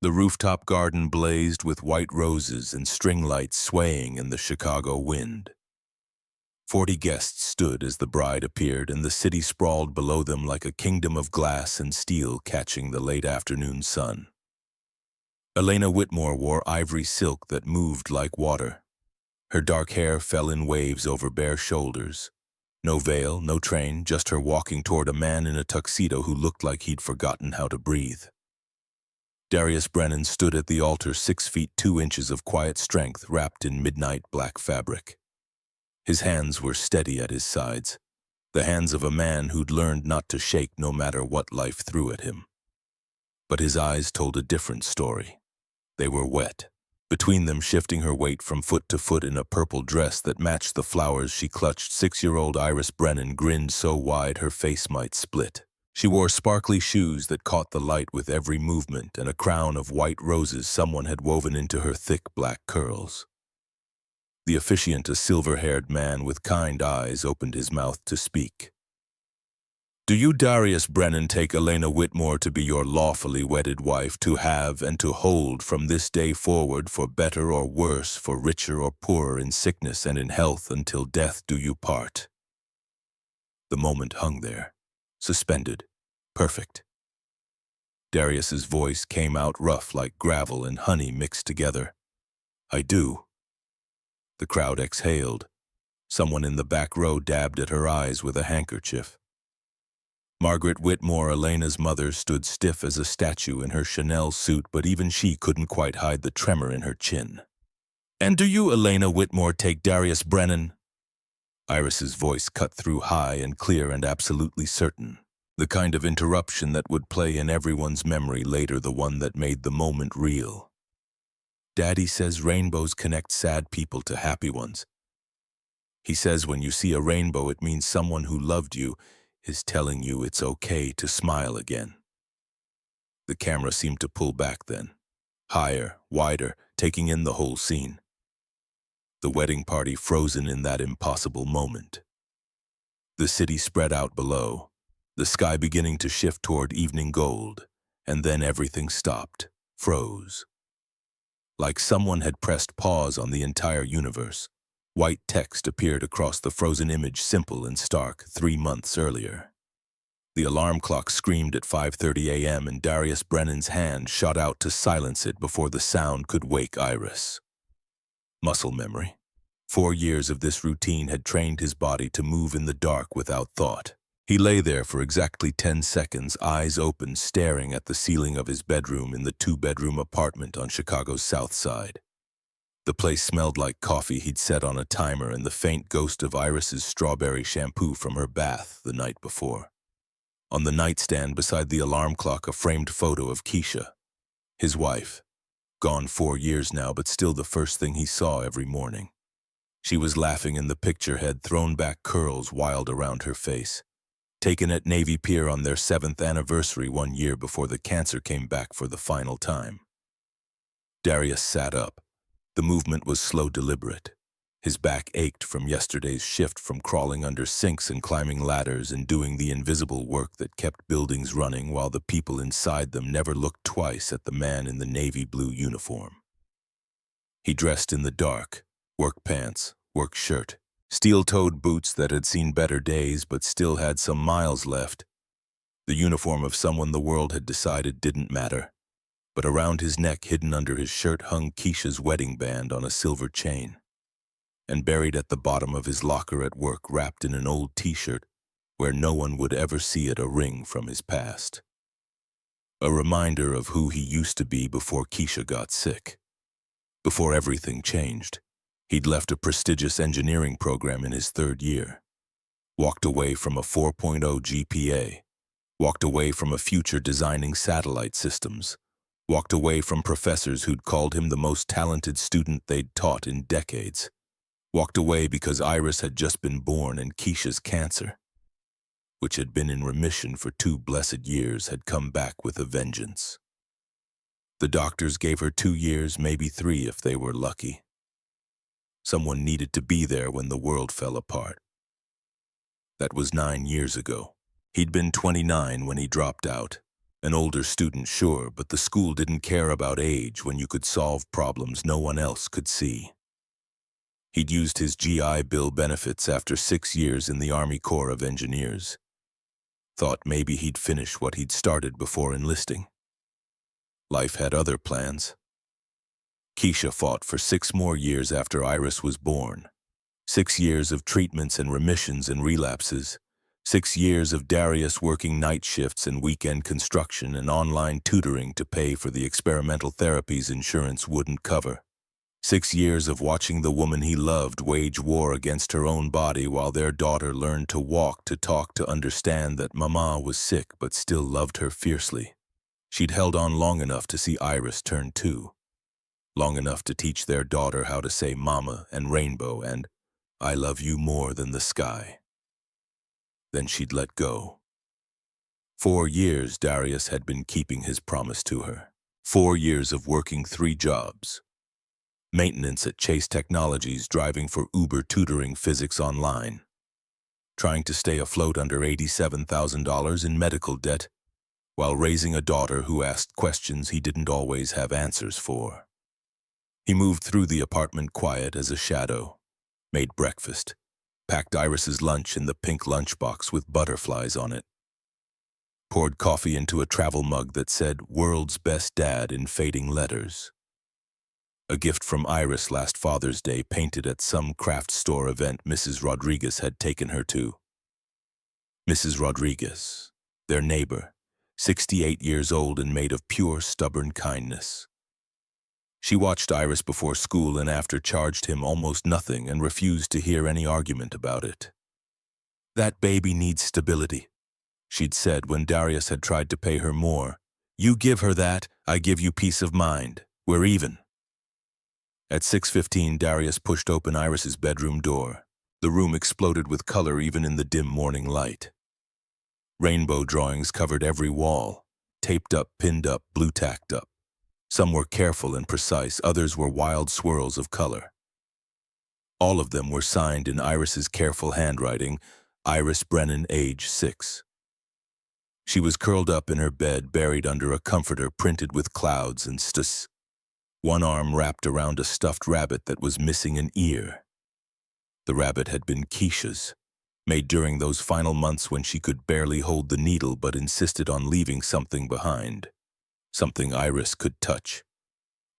The rooftop garden blazed with white roses and string lights swaying in the Chicago wind. 40 guests stood as the bride appeared, and the city sprawled below them like a kingdom of glass and steel catching the late afternoon sun. Elena Whitmore wore ivory silk that moved like water. Her dark hair fell in waves over bare shoulders. No veil, no train, just her walking toward a man in a tuxedo who looked like he'd forgotten how to breathe. Darius Brennan stood at the altar, 6 feet 2 inches of quiet strength wrapped in midnight black fabric. His hands were steady at his sides, the hands of a man who'd learned not to shake no matter what life threw at him. But his eyes told a different story. They were wet, between them shifting her weight from foot to foot in a purple dress that matched the flowers she clutched. 6-year-old Iris Brennan grinned so wide her face might split. She wore sparkly shoes that caught the light with every movement and a crown of white roses someone had woven into her thick black curls. The officiant, a silver-haired man with kind eyes, opened his mouth to speak. "Do you, Darius Brennan, take Elena Whitmore to be your lawfully wedded wife, to have and to hold from this day forward, for better or worse, for richer or poorer, in sickness and in health, until death do you part?" The moment hung there, suspended, perfect. Darius's voice came out rough like gravel and honey mixed together. "I do." The crowd exhaled. Someone in the back row dabbed at her eyes with a handkerchief. Margaret Whitmore, Elena's mother, stood stiff as a statue in her Chanel suit, but even she couldn't quite hide the tremor in her chin. "And do you, Elena Whitmore, take Darius Brennan?" Iris's voice cut through, high and clear and absolutely certain. The kind of interruption that would play in everyone's memory later, the one that made the moment real. "Daddy says rainbows connect sad people to happy ones. He says when you see a rainbow, it means someone who loved you is telling you it's okay to smile again." The camera seemed to pull back then, higher, wider, taking in the whole scene. The wedding party frozen in that impossible moment. The city spread out below, the sky beginning to shift toward evening gold, and then everything stopped, froze. Like someone had pressed pause on the entire universe. White text appeared across the frozen image, simple and stark, 3 months earlier. The alarm clock screamed at 5:30 a.m. and Darius Brennan's hand shot out to silence it before the sound could wake Iris. Muscle memory. 4 years of this routine had trained his body to move in the dark without thought. He lay there for exactly 10 seconds, eyes open, staring at the ceiling of his bedroom in the 2-bedroom apartment on Chicago's South Side. The place smelled like coffee he'd set on a timer and the faint ghost of Iris's strawberry shampoo from her bath the night before. On the nightstand beside the alarm clock, a framed photo of Keisha, his wife, gone 4 years now, but still the first thing he saw every morning. She was laughing in the picture, head thrown back, curls wild around her face. Taken at Navy Pier on their 7th anniversary 1 year before the cancer came back for the final time. Darius sat up. The movement was slow, deliberate. His back ached from yesterday's shift, from crawling under sinks and climbing ladders and doing the invisible work that kept buildings running while the people inside them never looked twice at the man in the navy blue uniform. He dressed in the dark, work pants, work shirt, steel-toed boots that had seen better days but still had some miles left. The uniform of someone the world had decided didn't matter. But around his neck, hidden under his shirt, hung Keisha's wedding band on a silver chain. And buried at the bottom of his locker at work, wrapped in an old t-shirt where no one would ever see it, a ring from his past. A reminder of who he used to be before Keisha got sick. Before everything changed. He'd left a prestigious engineering program in his 3rd year. Walked away from a 4.0 GPA. Walked away from a future designing satellite systems. Walked away from professors who'd called him the most talented student they'd taught in decades. Walked away because Iris had just been born and Keisha's cancer, which had been in remission for 2 blessed years, had come back with a vengeance. The doctors gave her 2 years, maybe 3 if they were lucky. Someone needed to be there when the world fell apart. That was 9 years ago. He'd been 29 when he dropped out. An older student, sure, but the school didn't care about age when you could solve problems no one else could see. He'd used his GI Bill benefits after 6 years in the Army Corps of Engineers. Thought maybe he'd finish what he'd started before enlisting. Life had other plans. Keisha fought for 6 more years after Iris was born. 6 years of treatments and remissions and relapses. 6 years of Darius working night shifts and weekend construction and online tutoring to pay for the experimental therapies insurance wouldn't cover. 6 years of watching the woman he loved wage war against her own body while their daughter learned to walk, to talk, to understand that Mama was sick but still loved her fiercely. She'd held on long enough to see Iris turn 2. Long enough to teach their daughter how to say Mama and Rainbow and I love you more than the sky. Then she'd let go. 4 years Darius had been keeping his promise to her. 4 years of working 3 jobs. Maintenance at Chase Technologies, driving for Uber, tutoring physics online. Trying to stay afloat under $87,000 in medical debt, while raising a daughter who asked questions he didn't always have answers for. He moved through the apartment quiet as a shadow, made breakfast, packed Iris's lunch in the pink lunchbox with butterflies on it, poured coffee into a travel mug that said, "World's Best Dad" in fading letters. A gift from Iris last Father's Day, painted at some craft store event Mrs. Rodriguez had taken her to. Mrs. Rodriguez, their neighbor, 68 years old and made of pure, stubborn kindness. She watched Iris before school and after, charged him almost nothing and refused to hear any argument about it. "That baby needs stability," she'd said when Darius had tried to pay her more. "You give her that, I give you peace of mind. We're even." At 6:15, Darius pushed open Iris's bedroom door. The room exploded with color even in the dim morning light. Rainbow drawings covered every wall, taped up, pinned up, blue-tacked up. Some were careful and precise, others were wild swirls of color. All of them were signed in Iris's careful handwriting, Iris Brennan, age 6. She was curled up in her bed, buried under a comforter printed with clouds and stus. One arm wrapped around a stuffed rabbit that was missing an ear. The rabbit had been Keisha's, made during those final months when she could barely hold the needle but insisted on leaving something behind. Something Iris could touch.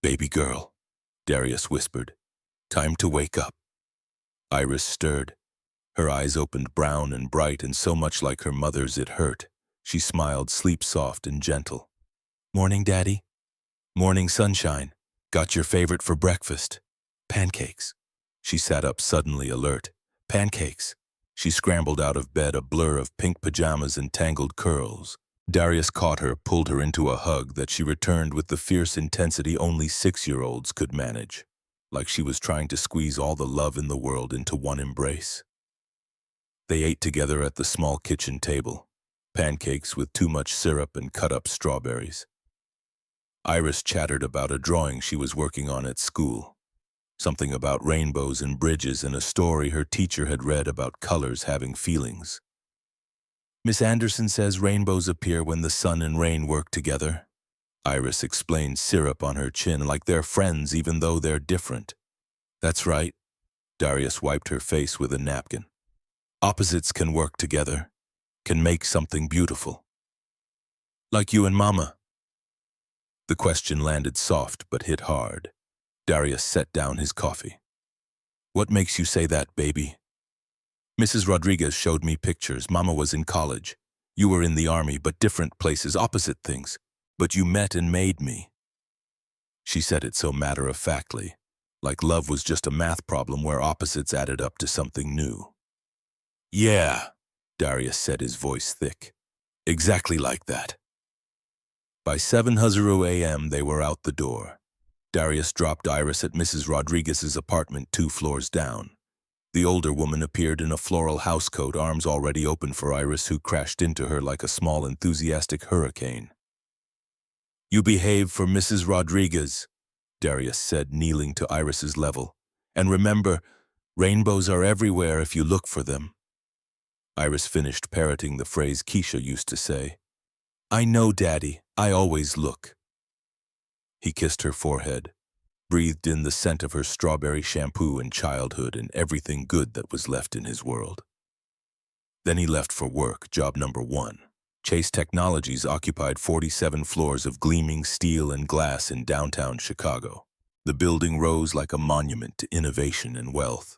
"Baby girl," Darius whispered. "Time to wake up." Iris stirred. Her eyes opened, brown and bright and so much like her mother's it hurt. She smiled, sleep soft and gentle. "Morning, Daddy." "Morning, sunshine. Got your favorite for breakfast." "Pancakes." She sat up suddenly, alert. "Pancakes." She scrambled out of bed, a blur of pink pajamas and tangled curls. Darius caught her, pulled her into a hug that she returned with the fierce intensity only 6-year-olds could manage, like she was trying to squeeze all the love in the world into one embrace. They ate together at the small kitchen table, pancakes with too much syrup and cut-up strawberries. Iris chattered about a drawing she was working on at school, something about rainbows and bridges and a story her teacher had read about colors having feelings. "Miss Anderson says rainbows appear when the sun and rain work together." Iris explained, syrup on her chin, like they're friends even though they're different. "That's right." Darius wiped her face with a napkin. "Opposites can work together, can make something beautiful. Like you and Mama." The question landed soft but hit hard. Darius set down his coffee. "What makes you say that, baby?" "Mrs. Rodriguez showed me pictures. Mama was in college. You were in the army, but different places, opposite things. But you met and made me." She said it so matter-of-factly, like love was just a math problem where opposites added up to something new. "Yeah," Darius said, his voice thick. "Exactly like that." By 7:00 a.m. they were out the door. Darius dropped Iris at Mrs. Rodriguez's apartment 2 floors down. The older woman appeared in a floral housecoat, arms already open for Iris, who crashed into her like a small, enthusiastic hurricane. "You behave for Mrs. Rodriguez," Darius said, kneeling to Iris's level. "And remember, rainbows are everywhere if you look for them." Iris finished parroting the phrase Keisha used to say. I know, Daddy. I always look. He kissed her forehead, breathed in the scent of her strawberry shampoo and childhood and everything good that was left in his world. Then he left for work, job number 1. Chase Technologies occupied 47 floors of gleaming steel and glass in downtown Chicago. The building rose like a monument to innovation and wealth,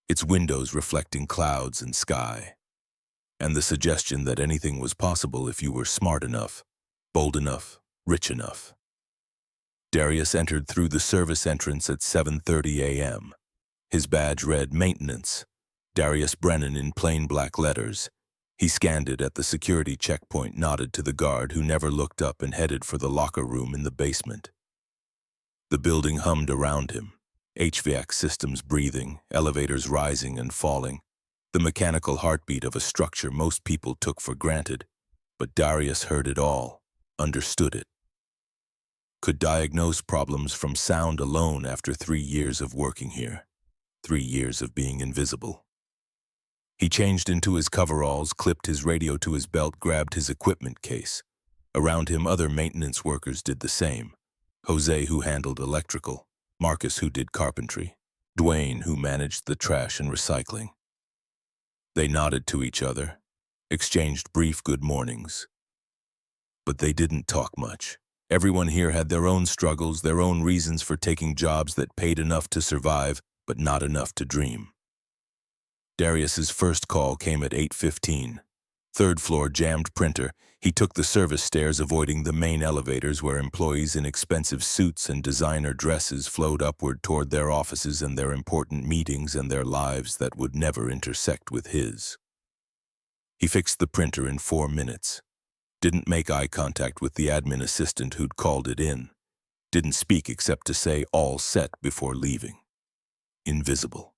its windows reflecting clouds and sky, and the suggestion that anything was possible if you were smart enough, bold enough, rich enough. Darius entered through the service entrance at 7:30 a.m. His badge read Maintenance, Darius Brennan in plain black letters. He scanned it at the security checkpoint, nodded to the guard who never looked up, and headed for the locker room in the basement. The building hummed around him, HVAC systems breathing, elevators rising and falling, the mechanical heartbeat of a structure most people took for granted. But Darius heard it all, understood it. Could diagnose problems from sound alone after 3 years of working here, 3 years of being invisible. He changed into his coveralls, clipped his radio to his belt, grabbed his equipment case. Around him, other maintenance workers did the same. Jose, who handled electrical, Marcus, who did carpentry, Dwayne, who managed the trash and recycling. They nodded to each other, exchanged brief good mornings. But they didn't talk much. Everyone here had their own struggles, their own reasons for taking jobs that paid enough to survive, but not enough to dream. Darius's first call came at 8:15. Third floor, jammed printer. He took the service stairs, avoiding the main elevators where employees in expensive suits and designer dresses flowed upward toward their offices and their important meetings and their lives that would never intersect with his. He fixed the printer in 4 minutes. Didn't make eye contact with the admin assistant who'd called it in. Didn't speak except to say all set before leaving. Invisible.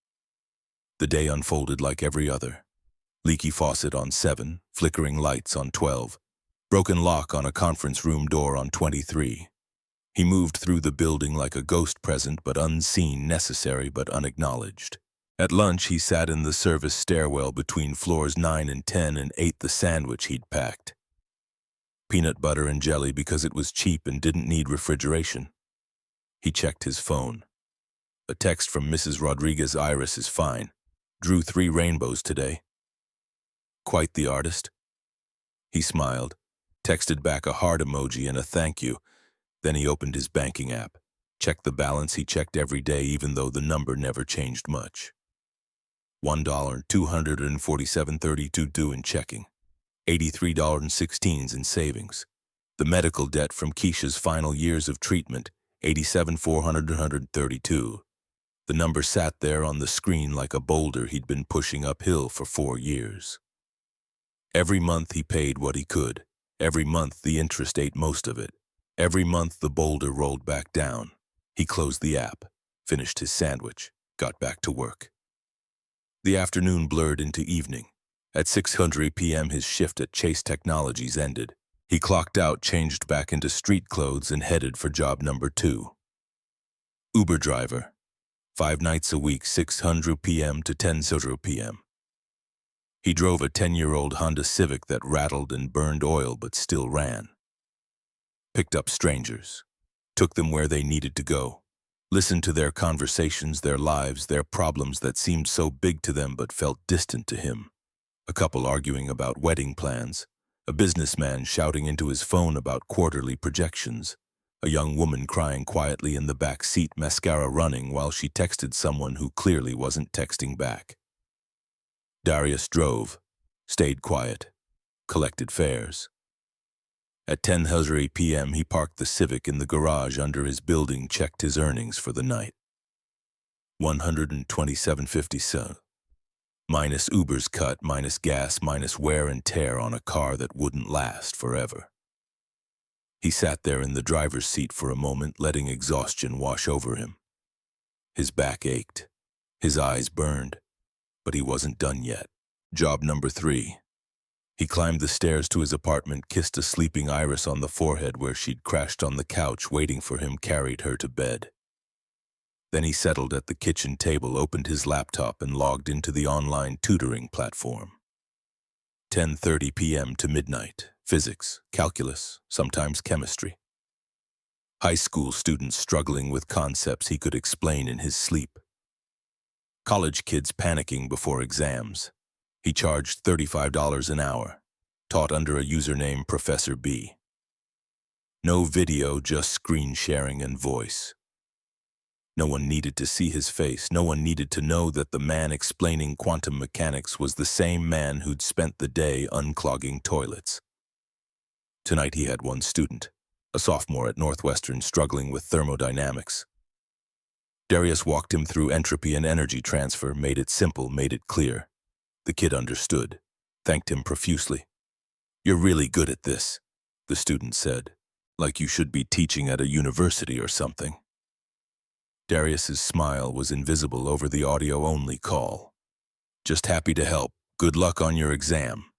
The day unfolded like every other. Leaky faucet on 7, flickering lights on 12, broken lock on a conference room door on 23. He moved through the building like a ghost, present but unseen, necessary but unacknowledged. At lunch, he sat in the service stairwell between floors 9 and 10 and ate the sandwich he'd packed. Peanut butter and jelly because it was cheap and didn't need refrigeration. He checked his phone. A text from Mrs. Rodriguez. Iris is fine. Drew 3 rainbows today. Quite the artist. He smiled, texted back a heart emoji and a thank you. Then he opened his banking app, checked the balance he checked every day even though the number never changed much. $1,247.32 due in checking. $83.16 in savings. The medical debt from Keisha's final years of treatment, $87,432. The number sat there on the screen like a boulder he'd been pushing uphill for 4 years. Every month he paid what he could. Every month the interest ate most of it. Every month the boulder rolled back down. He closed the app, finished his sandwich, got back to work. The afternoon blurred into evening. At 6:00 p.m. his shift at Chase Technologies ended. He clocked out, changed back into street clothes, and headed for job number 2. Uber driver. 5 nights a week, 6:00 p.m. to 10:00 p.m. He drove a 10-year-old Honda Civic that rattled and burned oil but still ran. Picked up strangers. Took them where they needed to go. Listened to their conversations, their lives, their problems that seemed so big to them but felt distant to him. A couple arguing about wedding plans. A businessman shouting into his phone about quarterly projections. A young woman crying quietly in the back seat, mascara running while she texted someone who clearly wasn't texting back. Darius drove, stayed quiet, collected fares. At 10:00 p.m. he parked the Civic in the garage under his building, checked his earnings for the night. $127.50. Minus Uber's cut, minus gas, minus wear and tear on a car that wouldn't last forever. He sat there in the driver's seat for a moment, letting exhaustion wash over him. His back ached. His eyes burned. But he wasn't done yet. Job number 3. He climbed the stairs to his apartment, kissed a sleeping Iris on the forehead where she'd crashed on the couch waiting for him, carried her to bed. Then he settled at the kitchen table, opened his laptop, and logged into the online tutoring platform. 10:30 p.m. to midnight, physics, calculus, sometimes chemistry. High school students struggling with concepts he could explain in his sleep. College kids panicking before exams. He charged $35 an hour, taught under a username Professor B. No video, just screen sharing and voice. No one needed to see his face. No one needed to know that the man explaining quantum mechanics was the same man who'd spent the day unclogging toilets. Tonight he had one student, a sophomore at Northwestern struggling with thermodynamics. Darius walked him through entropy and energy transfer, made it simple, made it clear. The kid understood, thanked him profusely. "You're really good at this," the student said, "like you should be teaching at a university or something." Darius's smile was invisible over the audio-only call. "Just happy to help. Good luck on your exam."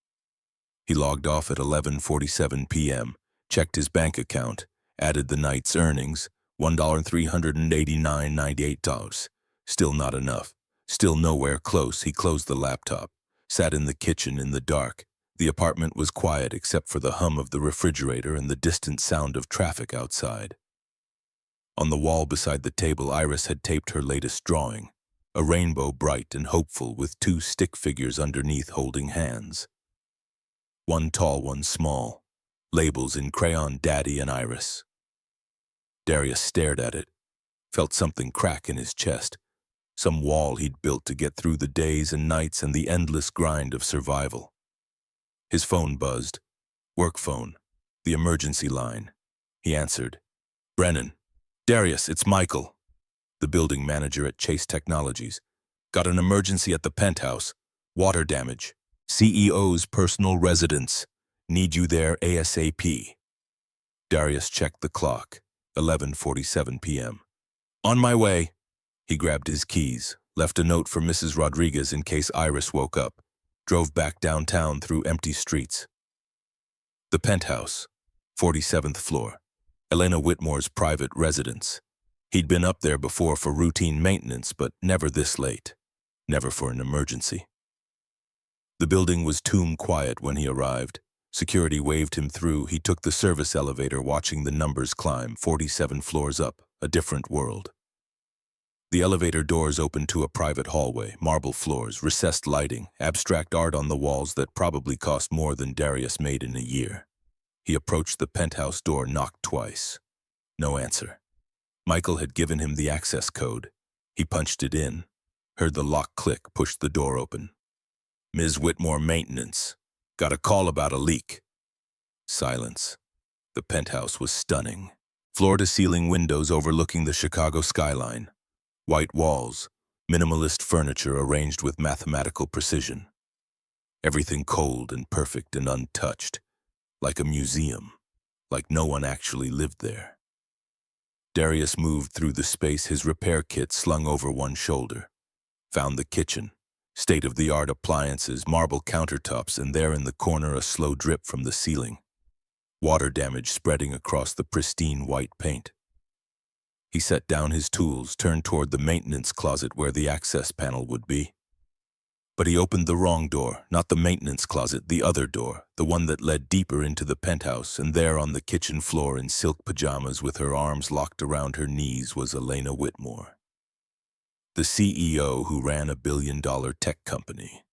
He logged off at 11:47 p.m., checked his bank account, added the night's earnings, $1,389.98. Still not enough. Still nowhere close. He closed the laptop, sat in the kitchen in the dark. The apartment was quiet except for the hum of the refrigerator and the distant sound of traffic outside. On the wall beside the table, Iris had taped her latest drawing, a rainbow bright and hopeful with two stick figures underneath holding hands. One tall, one small, labels in crayon, Daddy and Iris. Darius stared at it, felt something crack in his chest, some wall he'd built to get through the days and nights and the endless grind of survival. His phone buzzed. Work phone, the emergency line. He answered. "Brennan. Darius, it's Michael, the building manager at Chase Technologies. Got an emergency at the penthouse. Water damage. CEO's personal residence. Need you there ASAP." Darius checked the clock. 11:47 p.m. "On my way." He grabbed his keys, left a note for Mrs. Rodriguez in case Iris woke up, drove back downtown through empty streets. The penthouse, 47th floor, Elena Whitmore's private residence. He'd been up there before for routine maintenance, but never this late, never for an emergency. The building was tomb quiet when he arrived. Security waved him through. He took the service elevator, watching the numbers climb, 47 floors up, a different world. The elevator doors opened to a private hallway, marble floors, recessed lighting, abstract art on the walls that probably cost more than Darius made in a year. He approached the penthouse door, knocked twice. No answer. Michael had given him the access code. He punched it in, heard the lock click, pushed the door open. "Ms. Whitmore, maintenance. Got a call about a leak." Silence. The penthouse was stunning. Floor-to-ceiling windows overlooking the Chicago skyline. White walls, minimalist furniture arranged with mathematical precision. Everything cold and perfect and untouched, like a museum, like no one actually lived there. Darius moved through the space, his repair kit slung over one shoulder. Found the kitchen. State-of-the-art appliances, marble countertops, and there in the corner a slow drip from the ceiling. Water damage spreading across the pristine white paint. He set down his tools, turned toward the maintenance closet where the access panel would be. But he opened the wrong door, not the maintenance closet, the other door, the one that led deeper into the penthouse, and there on the kitchen floor in silk pajamas with her arms locked around her knees was Elena Whitmore. The CEO who ran a billion-dollar tech company.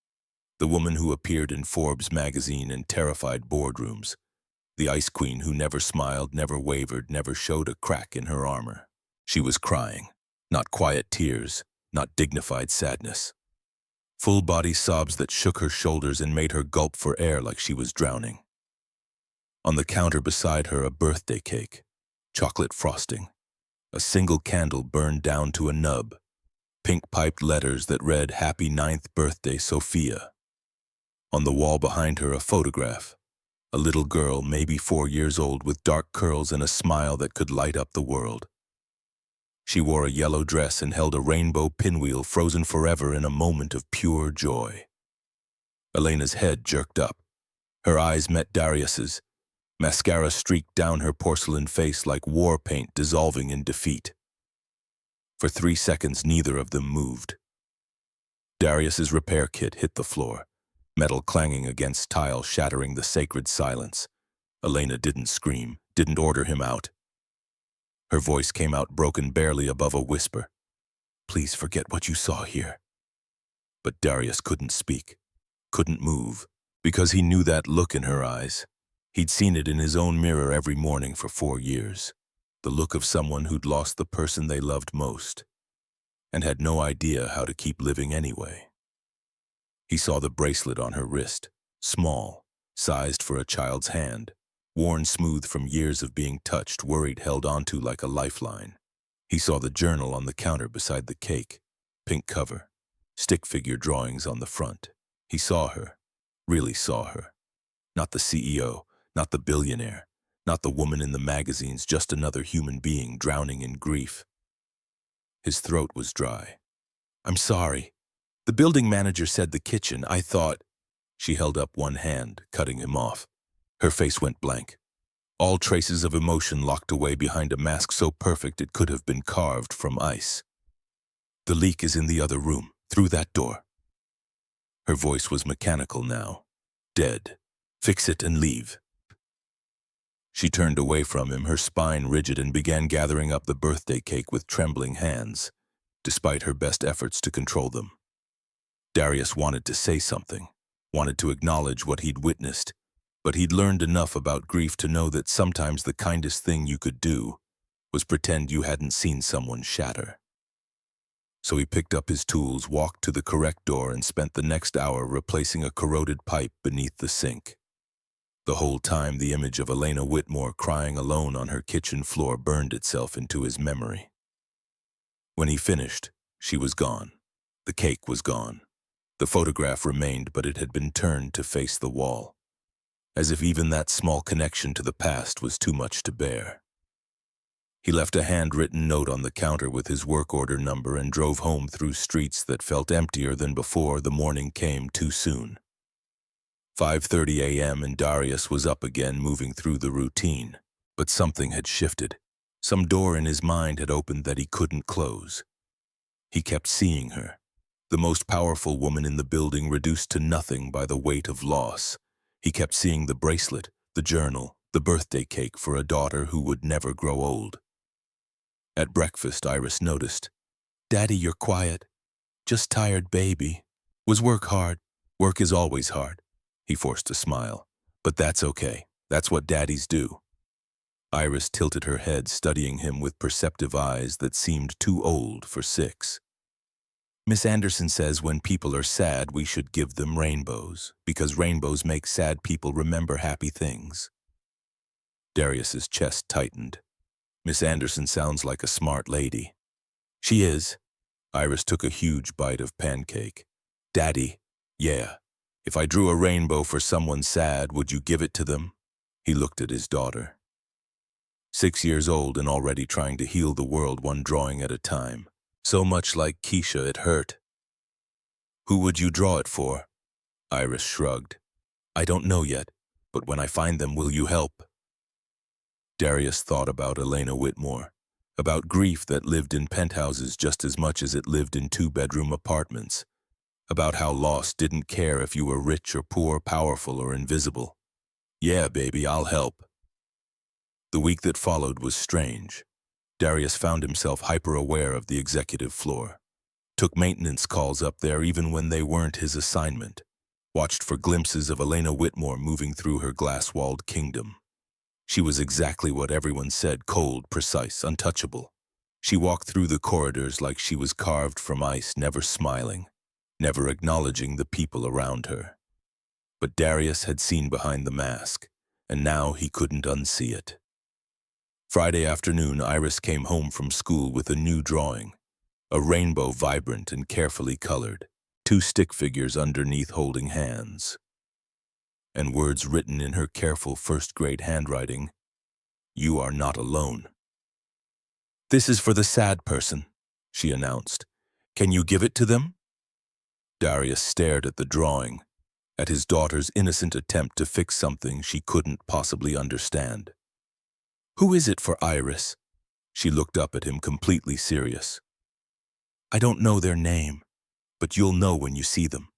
The woman who appeared in Forbes magazine and terrified boardrooms. The ice queen who never smiled, never wavered, never showed a crack in her armor. She was crying, not quiet tears, not dignified sadness. Full-body sobs that shook her shoulders and made her gulp for air like she was drowning. On the counter beside her, a birthday cake, chocolate frosting. A single candle burned down to a nub. Pink-piped letters that read, "Happy 9th birthday, Sophia." On the wall behind her, a photograph. A little girl, maybe 4 years old, with dark curls and a smile that could light up the world. She wore a yellow dress and held a rainbow pinwheel frozen forever in a moment of pure joy. Elena's head jerked up. Her eyes met Darius's. Mascara streaked down her porcelain face like war paint dissolving in defeat. For 3 seconds, neither of them moved. Darius's repair kit hit the floor, metal clanging against tile, shattering the sacred silence. Elena didn't scream, didn't order him out. Her voice came out broken barely above a whisper. Please forget what you saw here. But Darius couldn't speak, couldn't move, because he knew that look in her eyes. He'd seen it in his own mirror every morning for 4 years. The look of someone who'd lost the person they loved most, and had no idea how to keep living anyway. He saw the bracelet on her wrist, small, sized for a child's hand, worn smooth from years of being touched, worried, held onto like a lifeline. He saw the journal on the counter beside the cake, pink cover, stick figure drawings on the front. He saw her, really saw her. Not the CEO, not the billionaire, not the woman in the magazines, just another human being drowning in grief. His throat was dry. I'm sorry. The building manager said the kitchen. I thought... She held up one hand, cutting him off. Her face went blank. All traces of emotion locked away behind a mask so perfect it could have been carved from ice. The leak is in the other room, through that door. Her voice was mechanical now. Dead. Fix it and leave. She turned away from him, her spine rigid, and began gathering up the birthday cake with trembling hands, despite her best efforts to control them. Darius wanted to say something, wanted to acknowledge what he'd witnessed, but he'd learned enough about grief to know that sometimes the kindest thing you could do was pretend you hadn't seen someone shatter. So he picked up his tools, walked to the correct door, and spent the next hour replacing a corroded pipe beneath the sink. The whole time, the image of Elena Whitmore crying alone on her kitchen floor burned itself into his memory. When he finished, she was gone. The cake was gone. The photograph remained, but it had been turned to face the wall, as if even that small connection to the past was too much to bear. He left a handwritten note on the counter with his work order number and drove home through streets that felt emptier than before. The morning came too soon. 5:30 a.m. and Darius was up again, moving through the routine. But something had shifted. Some door in his mind had opened that he couldn't close. He kept seeing her, the most powerful woman in the building, reduced to nothing by the weight of loss. He kept seeing the bracelet, the journal, the birthday cake for a daughter who would never grow old. At breakfast, Iris noticed, "Daddy, you're quiet. Just tired, baby. Was work hard? Work is always hard." He forced a smile. "But that's okay. That's what daddies do." Iris tilted her head, studying him with perceptive eyes that seemed too old for 6. "Miss Anderson says when people are sad, we should give them rainbows, because rainbows make sad people remember happy things." Darius's chest tightened. Miss Anderson sounds like a smart lady. "She is." Iris took a huge bite of pancake. "Daddy, yeah. If I drew a rainbow for someone sad, would you give it to them?" He looked at his daughter. 6 years old and already trying to heal the world one drawing at a time. So much like Keisha, it hurt. "Who would you draw it for?" Iris shrugged. "I don't know yet, but when I find them, will you help?" Darius thought about Elena Whitmore, about grief that lived in penthouses just as much as it lived in 2-bedroom apartments, about how loss didn't care if you were rich or poor, powerful or invisible. "Yeah, baby, I'll help." The week that followed was strange. Darius found himself hyper-aware of the executive floor, took maintenance calls up there even when they weren't his assignment, watched for glimpses of Elena Whitmore moving through her glass-walled kingdom. She was exactly what everyone said, cold, precise, untouchable. She walked through the corridors like she was carved from ice, never smiling, never acknowledging the people around her. But Darius had seen behind the mask, and now he couldn't unsee it. Friday afternoon, Iris came home from school with a new drawing, a rainbow, vibrant and carefully colored, 2 stick figures underneath holding hands, and words written in her careful first-grade handwriting, "You are not alone." "This is for the sad person," she announced. "Can you give it to them?" Darius stared at the drawing, at his daughter's innocent attempt to fix something she couldn't possibly understand. "Who is it for, Iris?" She looked up at him, completely serious. "I don't know their name, but you'll know when you see them.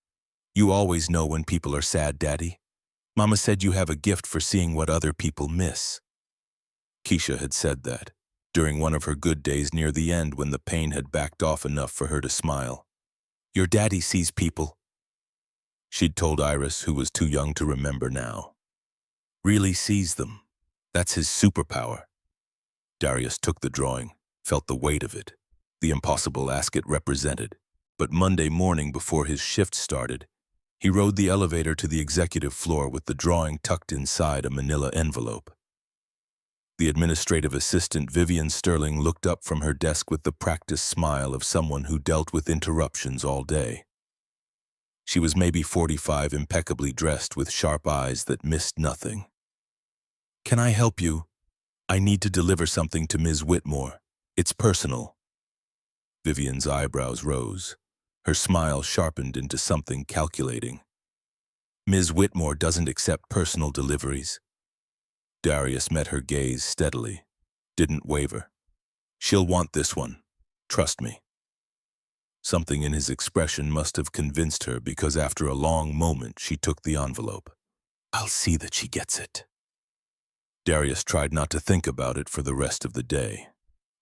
You always know when people are sad, Daddy. Mama said you have a gift for seeing what other people miss. Keisha had said that, during one of her good days near the end when the pain had backed off enough for her to smile. Your daddy sees people. She'd told Iris, who was too young to remember now. Really sees them. That's his superpower. Darius took the drawing, felt the weight of it, the impossible ask it represented. But Monday morning before his shift started, he rode the elevator to the executive floor with the drawing tucked inside a manila envelope. The administrative assistant Vivian Sterling looked up from her desk with the practiced smile of someone who dealt with interruptions all day. She was maybe 45, impeccably dressed with sharp eyes that missed nothing. Can I help you? I need to deliver something to Ms. Whitmore. It's personal. Vivian's eyebrows rose. Her smile sharpened into something calculating. Ms. Whitmore doesn't accept personal deliveries. Darius met her gaze steadily, didn't waver. She'll want this one. Trust me. Something in his expression must have convinced her because after a long moment she took the envelope. I'll see that she gets it. Darius tried not to think about it for the rest of the day.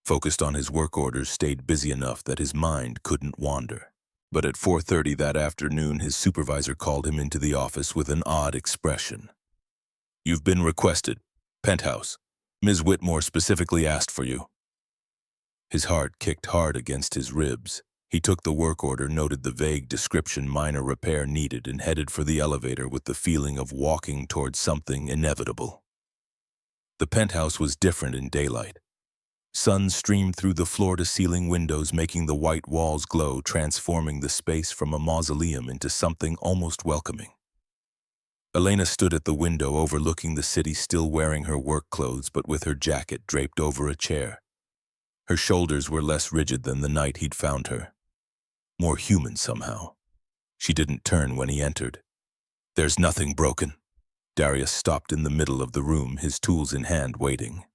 Focused on his work orders, stayed busy enough that his mind couldn't wander. But at 4:30 that afternoon, his supervisor called him into the office with an odd expression. You've been requested. Penthouse. Ms. Whitmore specifically asked for you. His heart kicked hard against his ribs. He took the work order, noted the vague description minor repair needed, and headed for the elevator with the feeling of walking towards something inevitable. The penthouse was different in daylight. Sun streamed through the floor-to-ceiling windows, making the white walls glow, transforming the space from a mausoleum into something almost welcoming. Elena stood at the window overlooking the city, still wearing her work clothes but with her jacket draped over a chair. Her shoulders were less rigid than the night he'd found her. More human somehow. She didn't turn when he entered. There's nothing broken. Darius stopped in the middle of the room, his tools in hand, waiting.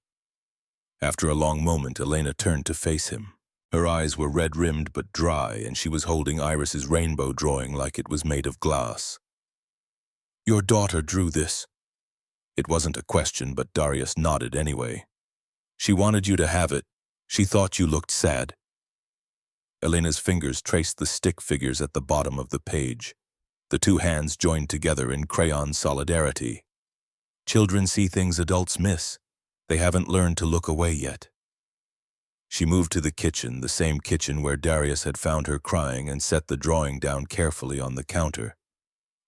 After a long moment, Elena turned to face him. Her eyes were red-rimmed but dry, and she was holding Iris's rainbow drawing like it was made of glass. Your daughter drew this. It wasn't a question, but Darius nodded anyway. She wanted you to have it. She thought you looked sad. Elena's fingers traced the stick figures at the bottom of the page. The two hands joined together in crayon solidarity. Children see things adults miss. They haven't learned to look away yet. She moved to the kitchen, the same kitchen where Darius had found her crying, and set the drawing down carefully on the counter.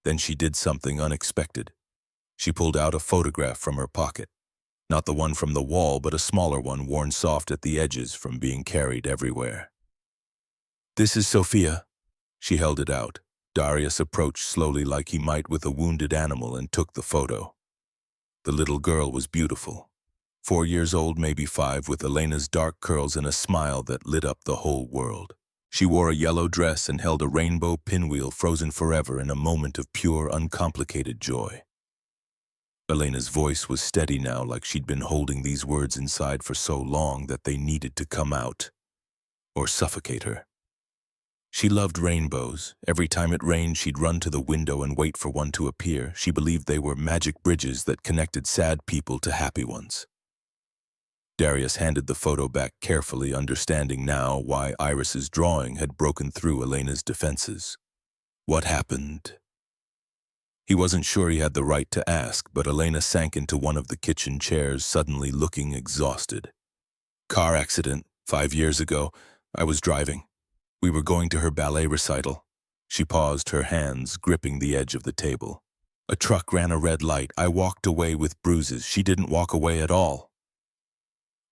Then she did something unexpected. She pulled out a photograph from her pocket. Not the one from the wall, but a smaller one worn soft at the edges from being carried everywhere. This is Sophia. She held it out. Darius approached slowly like he might with a wounded animal and took the photo. The little girl was beautiful. 4 years old, maybe 5, with Elena's dark curls and a smile that lit up the whole world. She wore a yellow dress and held a rainbow pinwheel frozen forever in a moment of pure, uncomplicated joy. Elena's voice was steady now, like she'd been holding these words inside for so long that they needed to come out or suffocate her. She loved rainbows. Every time it rained, she'd run to the window and wait for one to appear. She believed they were magic bridges that connected sad people to happy ones. Darius handed the photo back carefully, understanding now why Iris's drawing had broken through Elena's defenses. What happened? He wasn't sure he had the right to ask, but Elena sank into one of the kitchen chairs, suddenly looking exhausted. Car accident, 5 years ago. I was driving. We were going to her ballet recital. She paused, her hands gripping the edge of the table. A truck ran a red light. I walked away with bruises. She didn't walk away at all.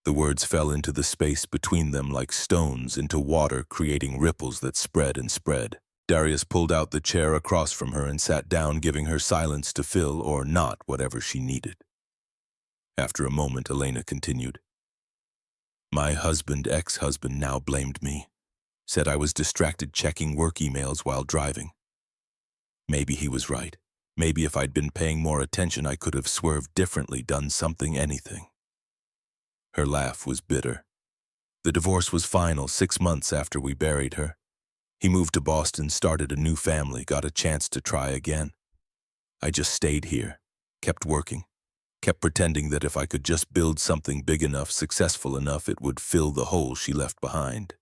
The words fell into the space between them like stones into water, creating ripples that spread and spread. Darius pulled out the chair across from her and sat down, giving her silence to fill or not whatever she needed. After a moment, Elena continued. My ex-husband now blamed me. Said I was distracted checking work emails while driving. Maybe he was right. Maybe if I'd been paying more attention, I could have swerved differently, done something, anything. Her laugh was bitter. The divorce was final 6 months after we buried her. He moved to Boston, started a new family, got a chance to try again. I just stayed here, kept working, kept pretending that if I could just build something big enough, successful enough, it would fill the hole she left behind.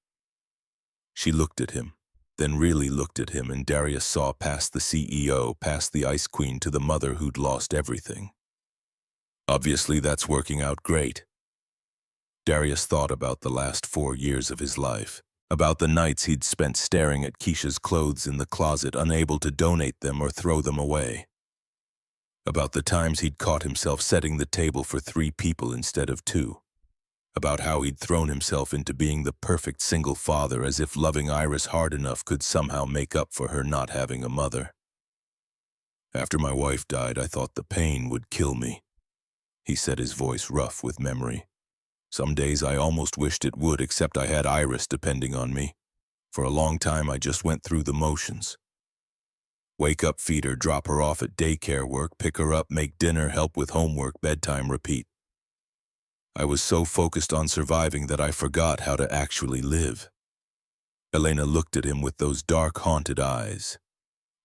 She looked at him, then really looked at him, and Darius saw past the CEO, past the ice queen, to the mother who'd lost everything. Obviously, that's working out great. Darius thought about the last 4 years of his life, about the nights he'd spent staring at Keisha's clothes in the closet, unable to donate them or throw them away. About the times he'd caught himself setting the table for 3 people instead of 2. About how he'd thrown himself into being the perfect single father, as if loving Iris hard enough could somehow make up for her not having a mother. After my wife died, I thought the pain would kill me, he said, his voice rough with memory. Some days I almost wished it would, except I had Iris depending on me. For a long time I just went through the motions. Wake up, feed her, drop her off at daycare, work, pick her up, make dinner, help with homework, bedtime, repeat. I was so focused on surviving that I forgot how to actually live. Elena looked at him with those dark, haunted eyes.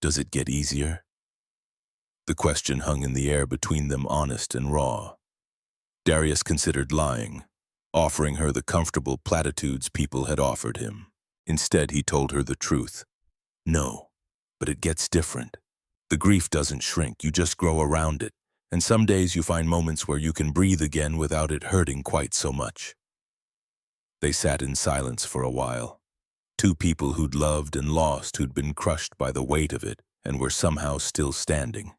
Does it get easier? The question hung in the air between them, honest and raw. Darius considered lying, offering her the comfortable platitudes people had offered him. Instead, he told her the truth. No, but it gets different. The grief doesn't shrink, you just grow around it. And some days you find moments where you can breathe again without it hurting quite so much. They sat in silence for a while. 2 people who'd loved and lost, who'd been crushed by the weight of it, and were somehow still standing.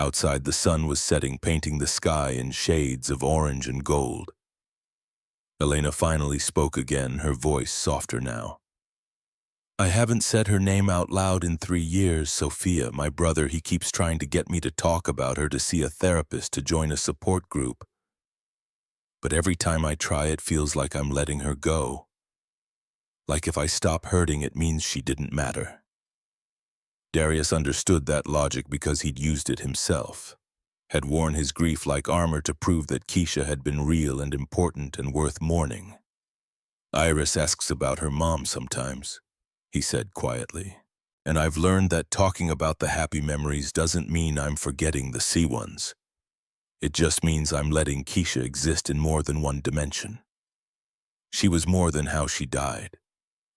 Outside, the sun was setting, painting the sky in shades of orange and gold. Elena finally spoke again, her voice softer now. I haven't said her name out loud in 3 years, Sophia. My brother, he keeps trying to get me to talk about her, to see a therapist, to join a support group. But every time I try, it feels like I'm letting her go. Like if I stop hurting, it means she didn't matter. Darius understood that logic because he'd used it himself, had worn his grief like armor to prove that Keisha had been real and important and worth mourning. Iris asks about her mom sometimes, he said quietly, and I've learned that talking about the happy memories doesn't mean I'm forgetting the C ones. It just means I'm letting Keisha exist in more than one dimension. She was more than how she died.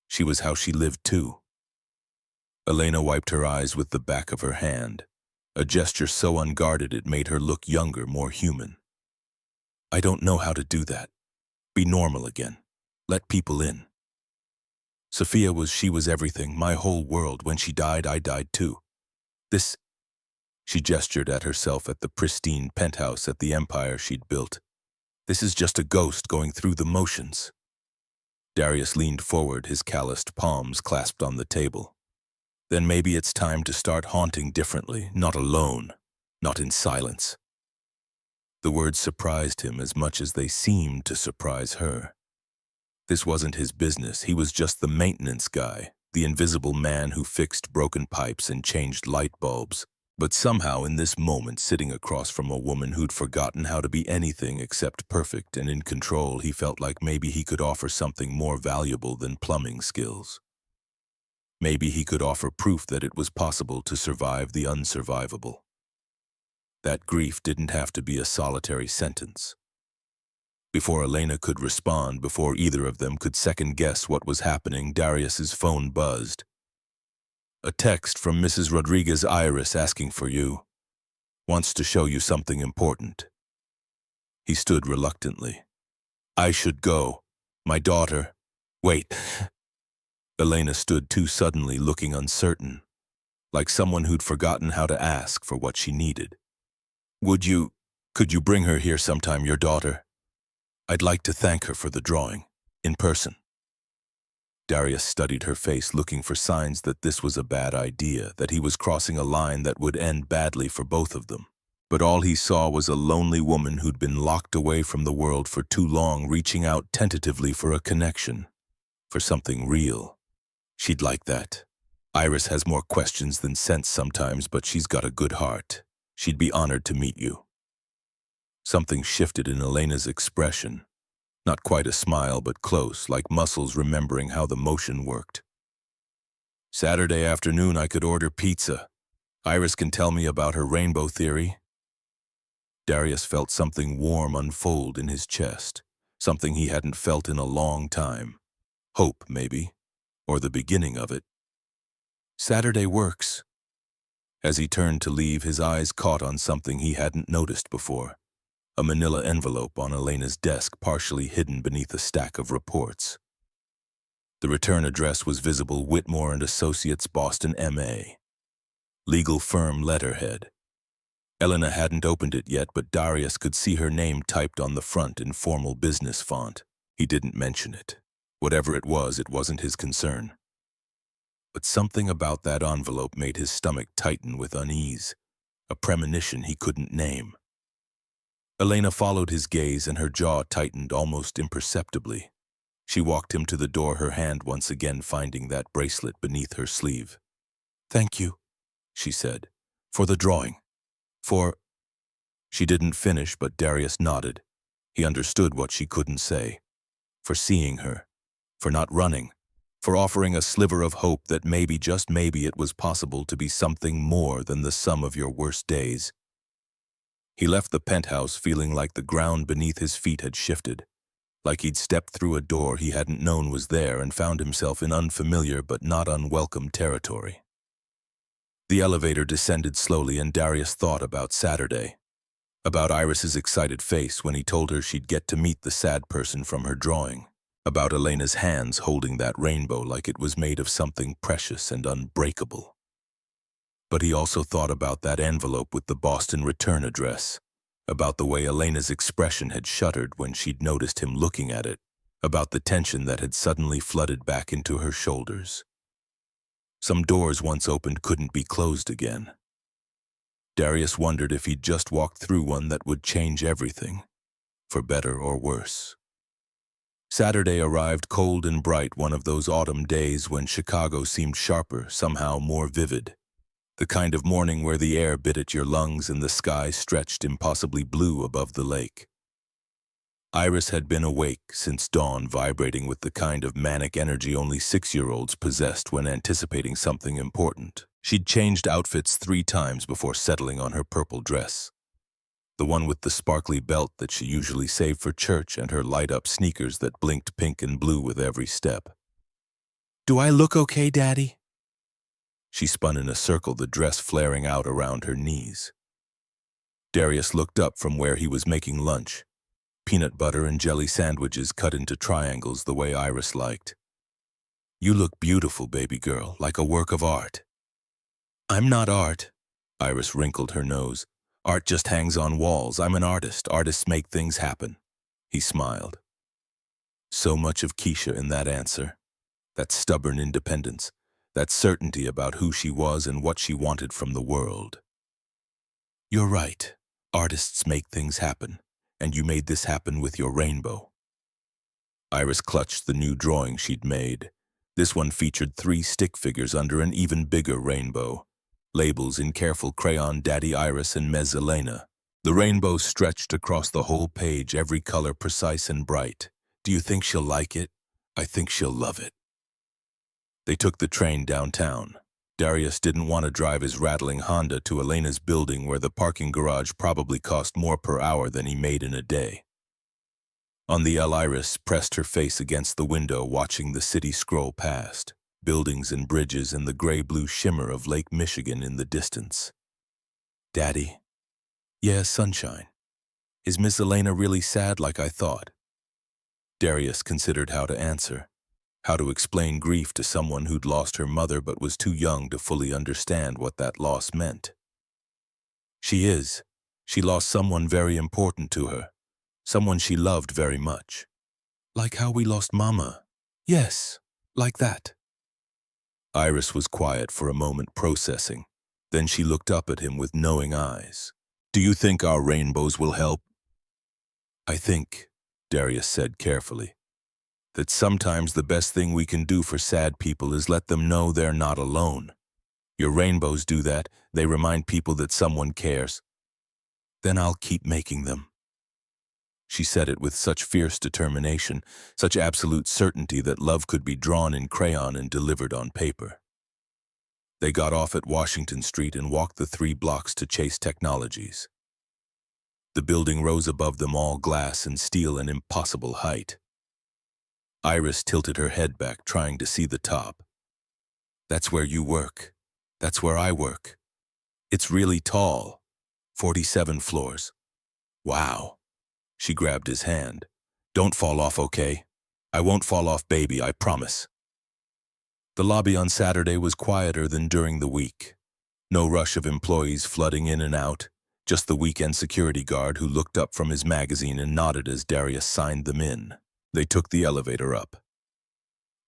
She was how she lived too. Elena wiped her eyes with the back of her hand, a gesture so unguarded it made her look younger, more human. I don't know how to do that. Be normal again. Let people in. She was everything, my whole world. When she died, I died too. She gestured at herself at the pristine penthouse at the empire she'd built. This is just a ghost going through the motions. Darius leaned forward, his calloused palms clasped on the table. Then maybe it's time to start haunting differently, not alone, not in silence. The words surprised him as much as they seemed to surprise her. This wasn't his business. He was just the maintenance guy, the invisible man who fixed broken pipes and changed light bulbs. But somehow in this moment, sitting across from a woman who'd forgotten how to be anything except perfect and in control, he felt like maybe he could offer something more valuable than plumbing skills. Maybe he could offer proof that it was possible to survive the unsurvivable. That grief didn't have to be a solitary sentence. Before Elena could respond, before either of them could second-guess what was happening, Darius's phone buzzed. A text from Mrs. Rodriguez. Iris asking for you. Wants to show you something important. He stood reluctantly. I should go. My daughter. Wait. Elena stood too suddenly, looking uncertain, like someone who'd forgotten how to ask for what she needed. Could you bring her here sometime, your daughter? I'd like to thank her for the drawing, in person. Darius studied her face, looking for signs that this was a bad idea, that he was crossing a line that would end badly for both of them. But all he saw was a lonely woman who'd been locked away from the world for too long, reaching out tentatively for a connection, for something real. She'd like that. Iris has more questions than sense sometimes, but she's got a good heart. She'd be honored to meet you. Something shifted in Elena's expression. Not quite a smile, but close, like muscles remembering how the motion worked. Saturday afternoon I could order pizza. Iris can tell me about her rainbow theory. Darius felt something warm unfold in his chest, something he hadn't felt in a long time. Hope, maybe, or the beginning of it. Saturday works. As he turned to leave, his eyes caught on something he hadn't noticed before. A manila envelope on Elena's desk, partially hidden beneath a stack of reports. The return address was visible: Whitmore and Associates, Boston, MA. Legal firm letterhead. Elena hadn't opened it yet, but Darius could see her name typed on the front in formal business font. He didn't mention it. Whatever it wasn't his concern. But something about that envelope made his stomach tighten with unease, a premonition he couldn't name. Elena followed his gaze, and her jaw tightened almost imperceptibly. She walked him to the door, her hand once again finding that bracelet beneath her sleeve. "Thank you," she said, "for the drawing. For—" She didn't finish, but Darius nodded. He understood what she couldn't say. For seeing her. For not running. For offering a sliver of hope that maybe, just maybe, it was possible to be something more than the sum of your worst days. He left the penthouse feeling like the ground beneath his feet had shifted, like he'd stepped through a door he hadn't known was there and found himself in unfamiliar but not unwelcome territory. The elevator descended slowly, and Darius thought about Saturday, about Iris's excited face when he told her she'd get to meet the sad person from her drawing, about Elena's hands holding that rainbow like it was made of something precious and unbreakable. But he also thought about that envelope with the Boston return address, about the way Elena's expression had shuddered when she'd noticed him looking at it, about the tension that had suddenly flooded back into her shoulders. Some doors once opened couldn't be closed again. Darius wondered if he'd just walked through one that would change everything, for better or worse. Saturday arrived cold and bright, one of those autumn days when Chicago seemed sharper, somehow more vivid. The kind of morning where the air bit at your lungs and the sky stretched impossibly blue above the lake. Iris had been awake since dawn, vibrating with the kind of manic energy only 6-year-olds possessed when anticipating something important. She'd changed outfits 3 times before settling on her purple dress. The one with the sparkly belt that she usually saved for church, and her light-up sneakers that blinked pink and blue with every step. "Do I look okay, Daddy?" She spun in a circle, the dress flaring out around her knees. Darius looked up from where he was making lunch. Peanut butter and jelly sandwiches cut into triangles the way Iris liked. "You look beautiful, baby girl, like a work of art." "I'm not art." Iris wrinkled her nose. "Art just hangs on walls. I'm an artist. Artists make things happen." He smiled. So much of Keisha in that answer. That stubborn independence. That certainty about who she was and what she wanted from the world. "You're right. Artists make things happen. And you made this happen with your rainbow." Iris clutched the new drawing she'd made. This one featured 3 stick figures under an even bigger rainbow. Labels in careful crayon: Daddy Iris and Ms. Elena. The rainbow stretched across the whole page, every color precise and bright. "Do you think she'll like it? I think she'll love it." They took the train downtown. Darius didn't want to drive his rattling Honda to Elena's building, where the parking garage probably cost more per hour than he made in a day. On the L, Iris pressed her face against the window, watching the city scroll past. Buildings and bridges and the gray-blue shimmer of Lake Michigan in the distance. "Daddy?" "Yeah, sunshine. Is Miss Elena really sad like I thought?" Darius considered how to answer, how to explain grief to someone who'd lost her mother but was too young to fully understand what that loss meant. "She is. She lost someone very important to her, someone she loved very much. Like how we lost Mama. Yes, like that." Iris was quiet for a moment, processing. Then she looked up at him with knowing eyes. "Do you think our rainbows will help?" "I think," Darius said carefully, "that sometimes the best thing we can do for sad people is let them know they're not alone. Your rainbows do that. They remind people that someone cares. Then I'll keep making them." She said it with such fierce determination, such absolute certainty that love could be drawn in crayon and delivered on paper. They got off at Washington Street and walked the 3 blocks to Chase Technologies. The building rose above them, all glass and steel, an impossible height. Iris tilted her head back, trying to see the top. That's where you work. That's where I work. It's really tall. 47 floors. Wow. She grabbed his hand. Don't fall off, okay? I won't fall off, baby, I promise. The lobby on Saturday was quieter than during the week. No rush of employees flooding in and out, just the weekend security guard who looked up from his magazine and nodded as Darius signed them in. They took the elevator up.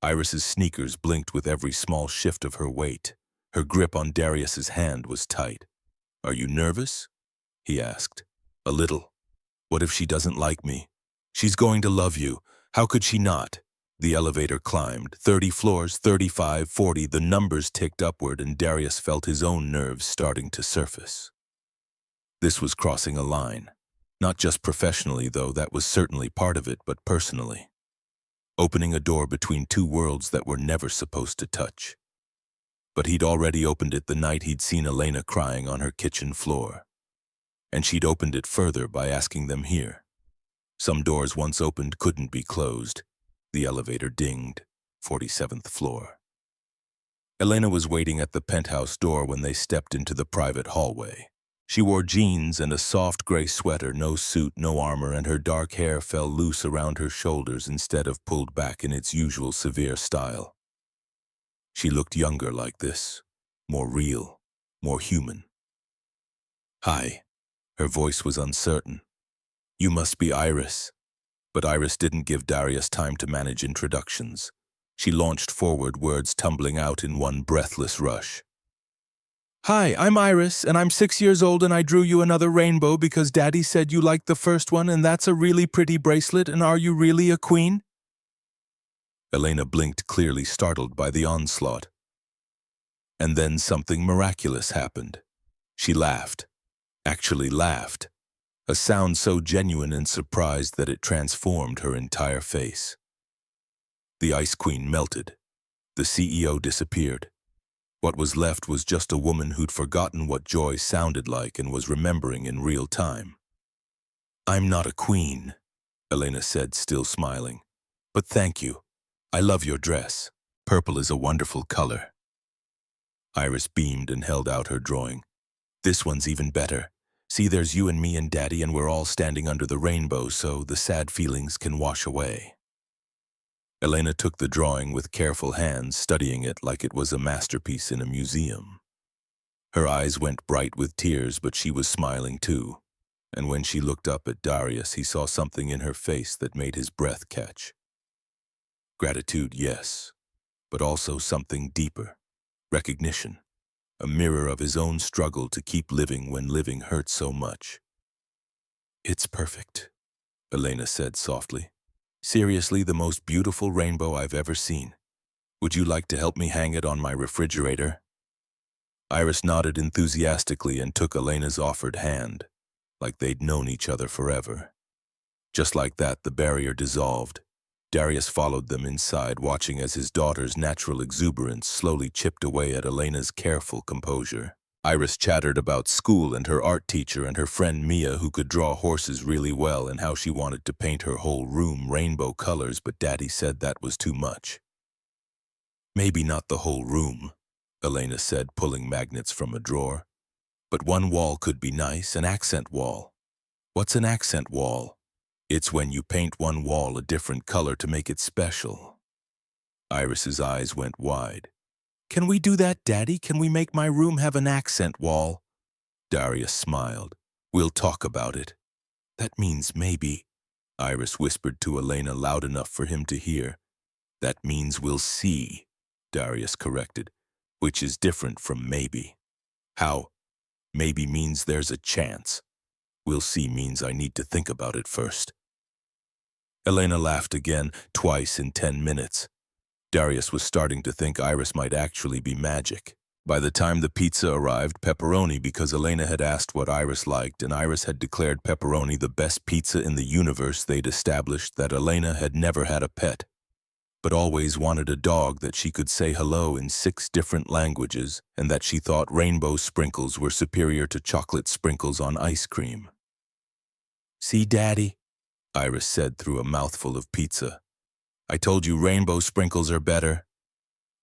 Iris's sneakers blinked with every small shift of her weight. Her grip on Darius's hand was tight. Are you nervous? He asked. A little. What if she doesn't like me? She's going to love you. How could she not? The elevator climbed. 30 floors, 35, 40. The numbers ticked upward, and Darius felt his own nerves starting to surface. This was crossing a line. Not just professionally, though, that was certainly part of it, but personally. Opening a door between two worlds that were never supposed to touch. But he'd already opened it the night he'd seen Elena crying on her kitchen floor. And she'd opened it further by asking them here. Some doors once opened couldn't be closed. The elevator dinged. 47th floor. Elena was waiting at the penthouse door when they stepped into the private hallway. She wore jeans and a soft gray sweater, no suit, no armor, and her dark hair fell loose around her shoulders instead of pulled back in its usual severe style. She looked younger like this, more real, more human. Hi. Her voice was uncertain. You must be Iris. But Iris didn't give Darius time to manage introductions. She launched forward, words tumbling out in one breathless rush. Hi, I'm Iris, and I'm 6 years old, and I drew you another rainbow because Daddy said you liked the first one, and that's a really pretty bracelet, and are you really a queen? Elena blinked, clearly startled by the onslaught. And then something miraculous happened. She laughed. Actually laughed. A sound so genuine and surprised that it transformed her entire face. The Ice Queen melted. The CEO disappeared. What was left was just a woman who'd forgotten what joy sounded like and was remembering in real time. I'm not a queen, Elena said, still smiling. But thank you. I love your dress. Purple is a wonderful color. Iris beamed and held out her drawing. This one's even better. See, there's you and me and Daddy, and we're all standing under the rainbow, so the sad feelings can wash away. Elena took the drawing with careful hands, studying it like it was a masterpiece in a museum. Her eyes went bright with tears, but she was smiling too. And when she looked up at Darius, he saw something in her face that made his breath catch. Gratitude, yes, but also something deeper. Recognition. A mirror of his own struggle to keep living when living hurt so much. It's perfect, Elena said softly. Seriously, the most beautiful rainbow I've ever seen. Would you like to help me hang it on my refrigerator? Iris nodded enthusiastically and took Elena's offered hand, like they'd known each other forever. Just like that, the barrier dissolved. Darius followed them inside, watching as his daughter's natural exuberance slowly chipped away at Elena's careful composure. Iris chattered about school and her art teacher and her friend Mia, who could draw horses really well, and how she wanted to paint her whole room rainbow colors, but Daddy said that was too much. Maybe not the whole room, Elena said, pulling magnets from a drawer. But one wall could be nice, an accent wall. What's an accent wall? It's when you paint one wall a different color to make it special. Iris's eyes went wide. Can we do that, Daddy? Can we make my room have an accent wall? Darius smiled. We'll talk about it. That means maybe, Iris whispered to Elena loud enough for him to hear. That means we'll see, Darius corrected, which is different from maybe. How? Maybe means there's a chance. We'll see means I need to think about it first. Elena laughed again, twice in 10 minutes. Darius was starting to think Iris might actually be magic. By the time the pizza arrived, pepperoni, because Elena had asked what Iris liked, and Iris had declared pepperoni the best pizza in the universe. They'd established that Elena had never had a pet, but always wanted a dog that she could say hello in 6 different languages, and that she thought rainbow sprinkles were superior to chocolate sprinkles on ice cream. See, Daddy, Iris said through a mouthful of pizza. I told you rainbow sprinkles are better.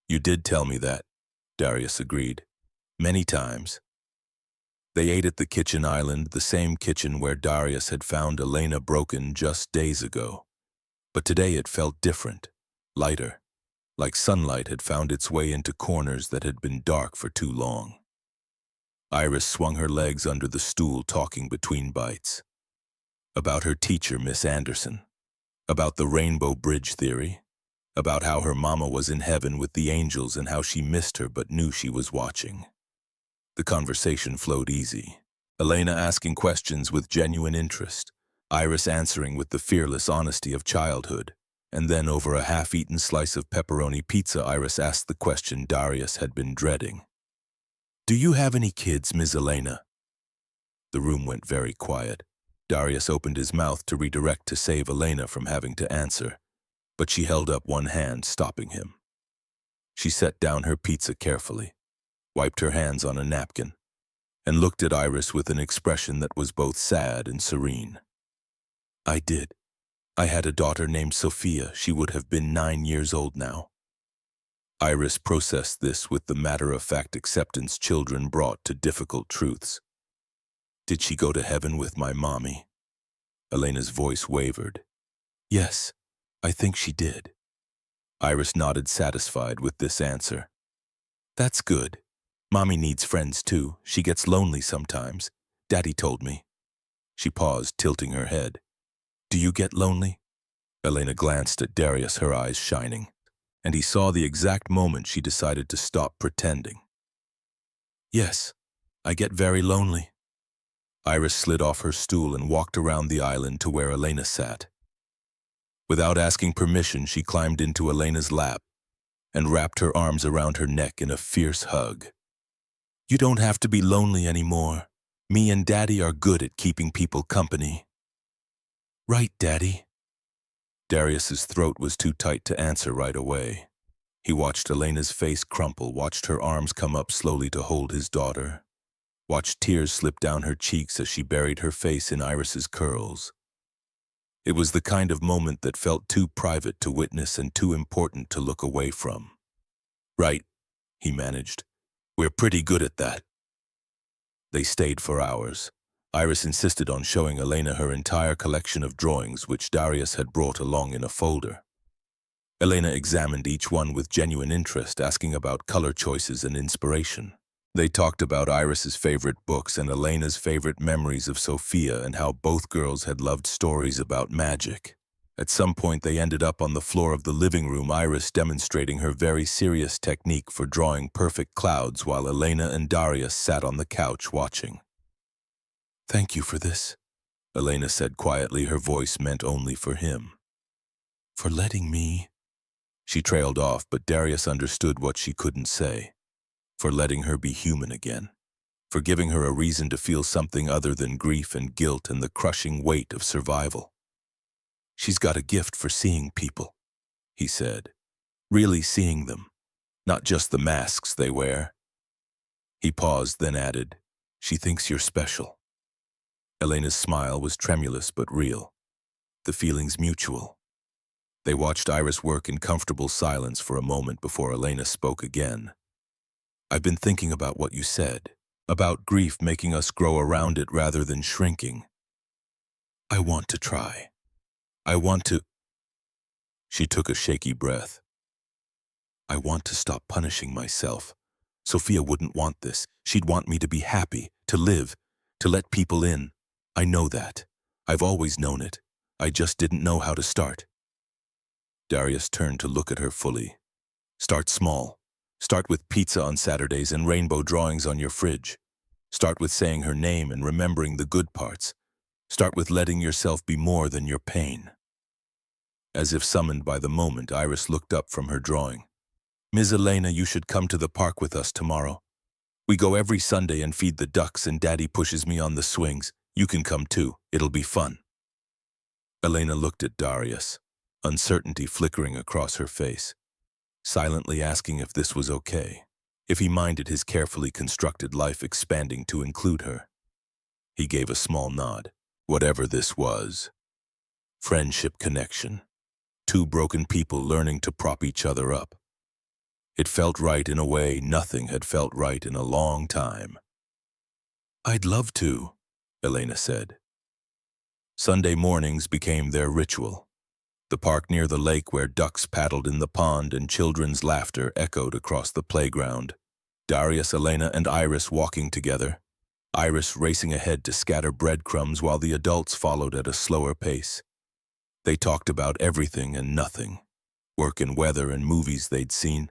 You did tell me that, Darius agreed. Many times. They ate at the kitchen island, the same kitchen where Darius had found Elena broken just days ago. But today it felt different, lighter, like sunlight had found its way into corners that had been dark for too long. Iris swung her legs under the stool, talking between bites. About her teacher, Miss Anderson. About the Rainbow Bridge theory. About how her mama was in heaven with the angels and how she missed her but knew she was watching. The conversation flowed easy. Elena asking questions with genuine interest. Iris answering with the fearless honesty of childhood. And then over a half-eaten slice of pepperoni pizza, Iris asked the question Darius had been dreading. Do you have any kids, Ms. Elena? The room went very quiet. Darius opened his mouth to redirect to save Elena from having to answer, but she held up one hand, stopping him. She set down her pizza carefully, wiped her hands on a napkin, and looked at Iris with an expression that was both sad and serene. I did. I had a daughter named Sophia. She would have been 9 years old now. Iris processed this with the matter-of-fact acceptance children brought to difficult truths. Did she go to heaven with my mommy? Elena's voice wavered. Yes, I think she did. Iris nodded, satisfied with this answer. That's good. Mommy needs friends too. She gets lonely sometimes. Daddy told me. She paused, tilting her head. Do you get lonely? Elena glanced at Darius, her eyes shining, and he saw the exact moment she decided to stop pretending. Yes, I get very lonely. Iris slid off her stool and walked around the island to where Elena sat. Without asking permission, she climbed into Elena's lap and wrapped her arms around her neck in a fierce hug. You don't have to be lonely anymore. Me and Daddy are good at keeping people company. Right, Daddy. Darius's throat was too tight to answer right away. He watched Elena's face crumple, watched her arms come up slowly to hold his daughter, watched tears slip down her cheeks as she buried her face in Iris's curls. It was the kind of moment that felt too private to witness and too important to look away from. Right, he managed. We're pretty good at that. They stayed for hours. Iris insisted on showing Elena her entire collection of drawings which Darius had brought along in a folder. Elena examined each one with genuine interest, asking about color choices and inspiration. They talked about Iris's favorite books and Elena's favorite memories of Sophia and how both girls had loved stories about magic. At some point they ended up on the floor of the living room, Iris demonstrating her very serious technique for drawing perfect clouds while Elena and Darius sat on the couch watching. Thank you for this, Elena said quietly, her voice meant only for him. For letting me... She trailed off, but Darius understood what she couldn't say. For letting her be human again. For giving her a reason to feel something other than grief and guilt and the crushing weight of survival. She's got a gift for seeing people, he said. Really seeing them, not just the masks they wear. He paused, then added, she thinks you're special. Elena's smile was tremulous but real. The feelings mutual. They watched Iris work in comfortable silence for a moment before Elena spoke again. I've been thinking about what you said, about grief making us grow around it rather than shrinking. I want to try. I want to... She took a shaky breath. I want to stop punishing myself. Sophia wouldn't want this. She'd want me to be happy, to live, to let people in. I know that. I've always known it. I just didn't know how to start. Darius turned to look at her fully. Start small. Start with pizza on Saturdays and rainbow drawings on your fridge. Start with saying her name and remembering the good parts. Start with letting yourself be more than your pain. As if summoned by the moment, Iris looked up from her drawing. Ms. Elena, you should come to the park with us tomorrow. We go every Sunday and feed the ducks and Daddy pushes me on the swings. You can come too. It'll be fun. Elena looked at Darius, uncertainty flickering across her face, silently asking if this was okay, if he minded his carefully constructed life expanding to include her. He gave a small nod. Whatever this was. Friendship connection. Two broken people learning to prop each other up. It felt right in a way nothing had felt right in a long time. "I'd love to," Elena said. Sunday mornings became their ritual. The park near the lake where ducks paddled in the pond and children's laughter echoed across the playground. Darius, Elena, and Iris walking together. Iris racing ahead to scatter breadcrumbs while the adults followed at a slower pace. They talked about everything and nothing. Work and weather and movies they'd seen.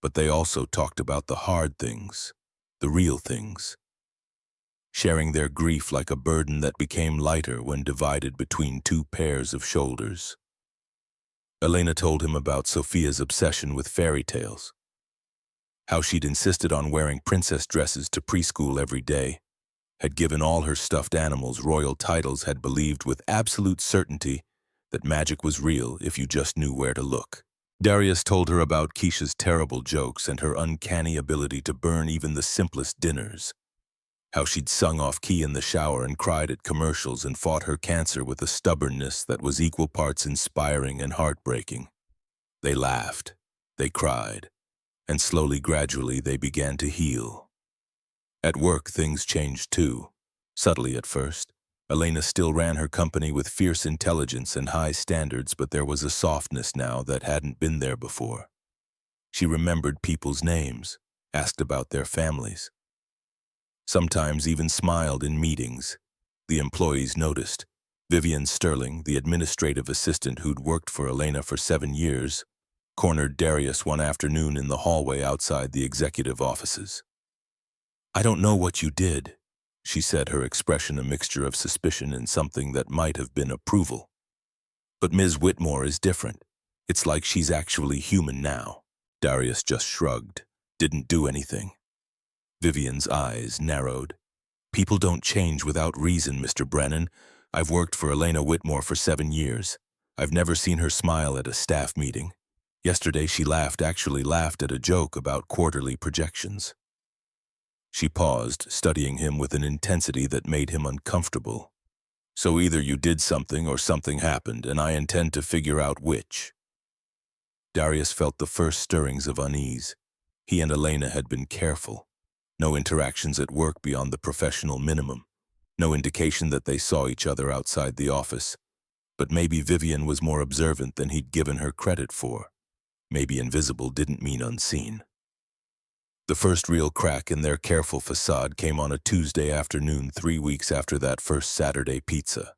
But they also talked about the hard things, the real things. Sharing their grief like a burden that became lighter when divided between two pairs of shoulders. Elena told him about Sophia's obsession with fairy tales. How she'd insisted on wearing princess dresses to preschool every day, had given all her stuffed animals royal titles, had believed with absolute certainty that magic was real if you just knew where to look. Darius told her about Keisha's terrible jokes and her uncanny ability to burn even the simplest dinners. How she'd sung off key in the shower and cried at commercials and fought her cancer with a stubbornness that was equal parts inspiring and heartbreaking. They laughed, they cried, and slowly, gradually, they began to heal. At work, things changed too, subtly at first. Elena still ran her company with fierce intelligence and high standards, but there was a softness now that hadn't been there before. She remembered people's names, asked about their families. Sometimes even smiled in meetings. The employees noticed. Vivian Sterling, the administrative assistant who'd worked for Elena for 7 years, cornered Darius one afternoon in the hallway outside the executive offices. "I don't know what you did," she said, her expression a mixture of suspicion and something that might have been approval. "But Ms. Whitmore is different. It's like she's actually human now." Darius just shrugged, didn't do anything. Vivian's eyes narrowed. "People don't change without reason, Mr. Brennan. I've worked for Elena Whitmore for 7 years. I've never seen her smile at a staff meeting. Yesterday she actually laughed at a joke about quarterly projections." She paused, studying him with an intensity that made him uncomfortable. "So either you did something or something happened, and I intend to figure out which." Darius felt the first stirrings of unease. He and Elena had been careful. No interactions at work beyond the professional minimum. No indication that they saw each other outside the office. But maybe Vivian was more observant than he'd given her credit for. Maybe invisible didn't mean unseen. The first real crack in their careful facade came on a Tuesday afternoon 3 weeks after that first Saturday pizza.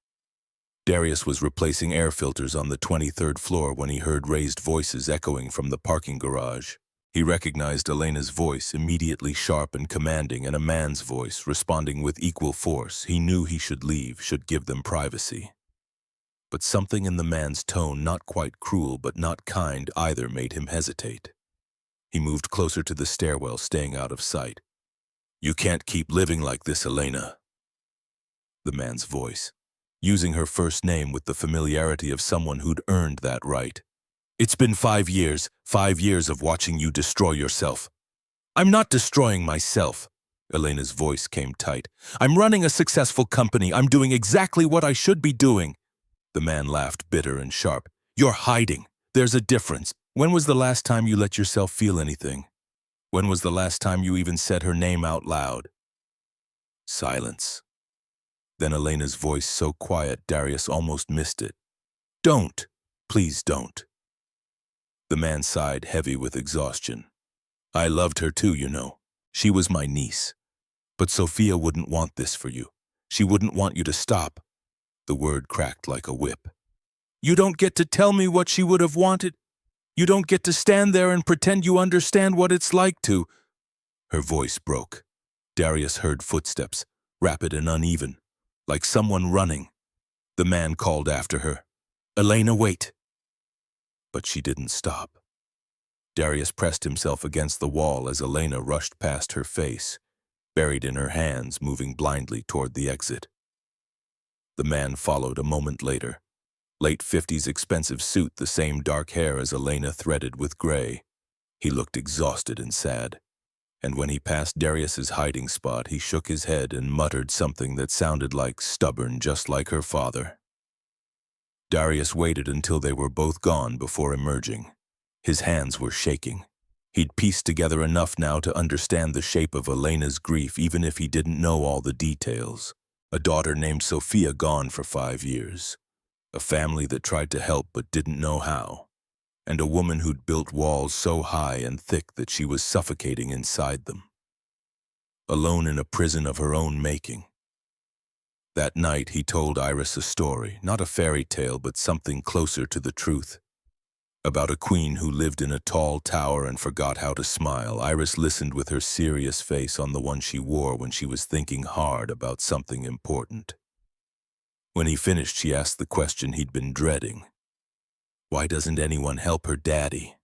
Darius was replacing air filters on the 23rd floor when he heard raised voices echoing from the parking garage. He recognized Elena's voice, immediately sharp and commanding, and a man's voice, responding with equal force. He knew he should leave, should give them privacy. But something in the man's tone, not quite cruel but not kind either, made him hesitate. He moved closer to the stairwell, staying out of sight. "You can't keep living like this, Elena." The man's voice, using her first name with the familiarity of someone who'd earned that right. "It's been 5 years, 5 years of watching you destroy yourself." "I'm not destroying myself." Elena's voice came tight. "I'm running a successful company. I'm doing exactly what I should be doing." The man laughed, bitter and sharp. "You're hiding. There's a difference. When was the last time you let yourself feel anything? When was the last time you even said her name out loud?" Silence. Then Elena's voice, so quiet Darius almost missed it. "Don't. Please don't." The man sighed, heavy with exhaustion. "I loved her too, you know. She was my niece. But Sophia wouldn't want this for you. She wouldn't want you to stop." The word cracked like a whip. "You don't get to tell me what she would have wanted. You don't get to stand there and pretend you understand what it's like to." Her voice broke. Darius heard footsteps, rapid and uneven, like someone running. The man called after her, "Elena, wait." But she didn't stop. Darius pressed himself against the wall as Elena rushed past her face, buried in her hands, moving blindly toward the exit. The man followed a moment later. Late 50s expensive suit, the same dark hair as Elena threaded with gray. He looked exhausted and sad. And when he passed Darius's hiding spot, he shook his head and muttered something that sounded like stubborn, just like her father. Darius waited until they were both gone before emerging. His hands were shaking. He'd pieced together enough now to understand the shape of Elena's grief, even if he didn't know all the details. A daughter named Sophia gone for 5 years. A family that tried to help but didn't know how. And a woman who'd built walls so high and thick that she was suffocating inside them. Alone in a prison of her own making. That night he told Iris a story, not a fairy tale but something closer to the truth. About a queen who lived in a tall tower and forgot how to smile. Iris listened with her serious face on the one she wore when she was thinking hard about something important. When he finished, she asked the question he'd been dreading. Why doesn't anyone help her daddy?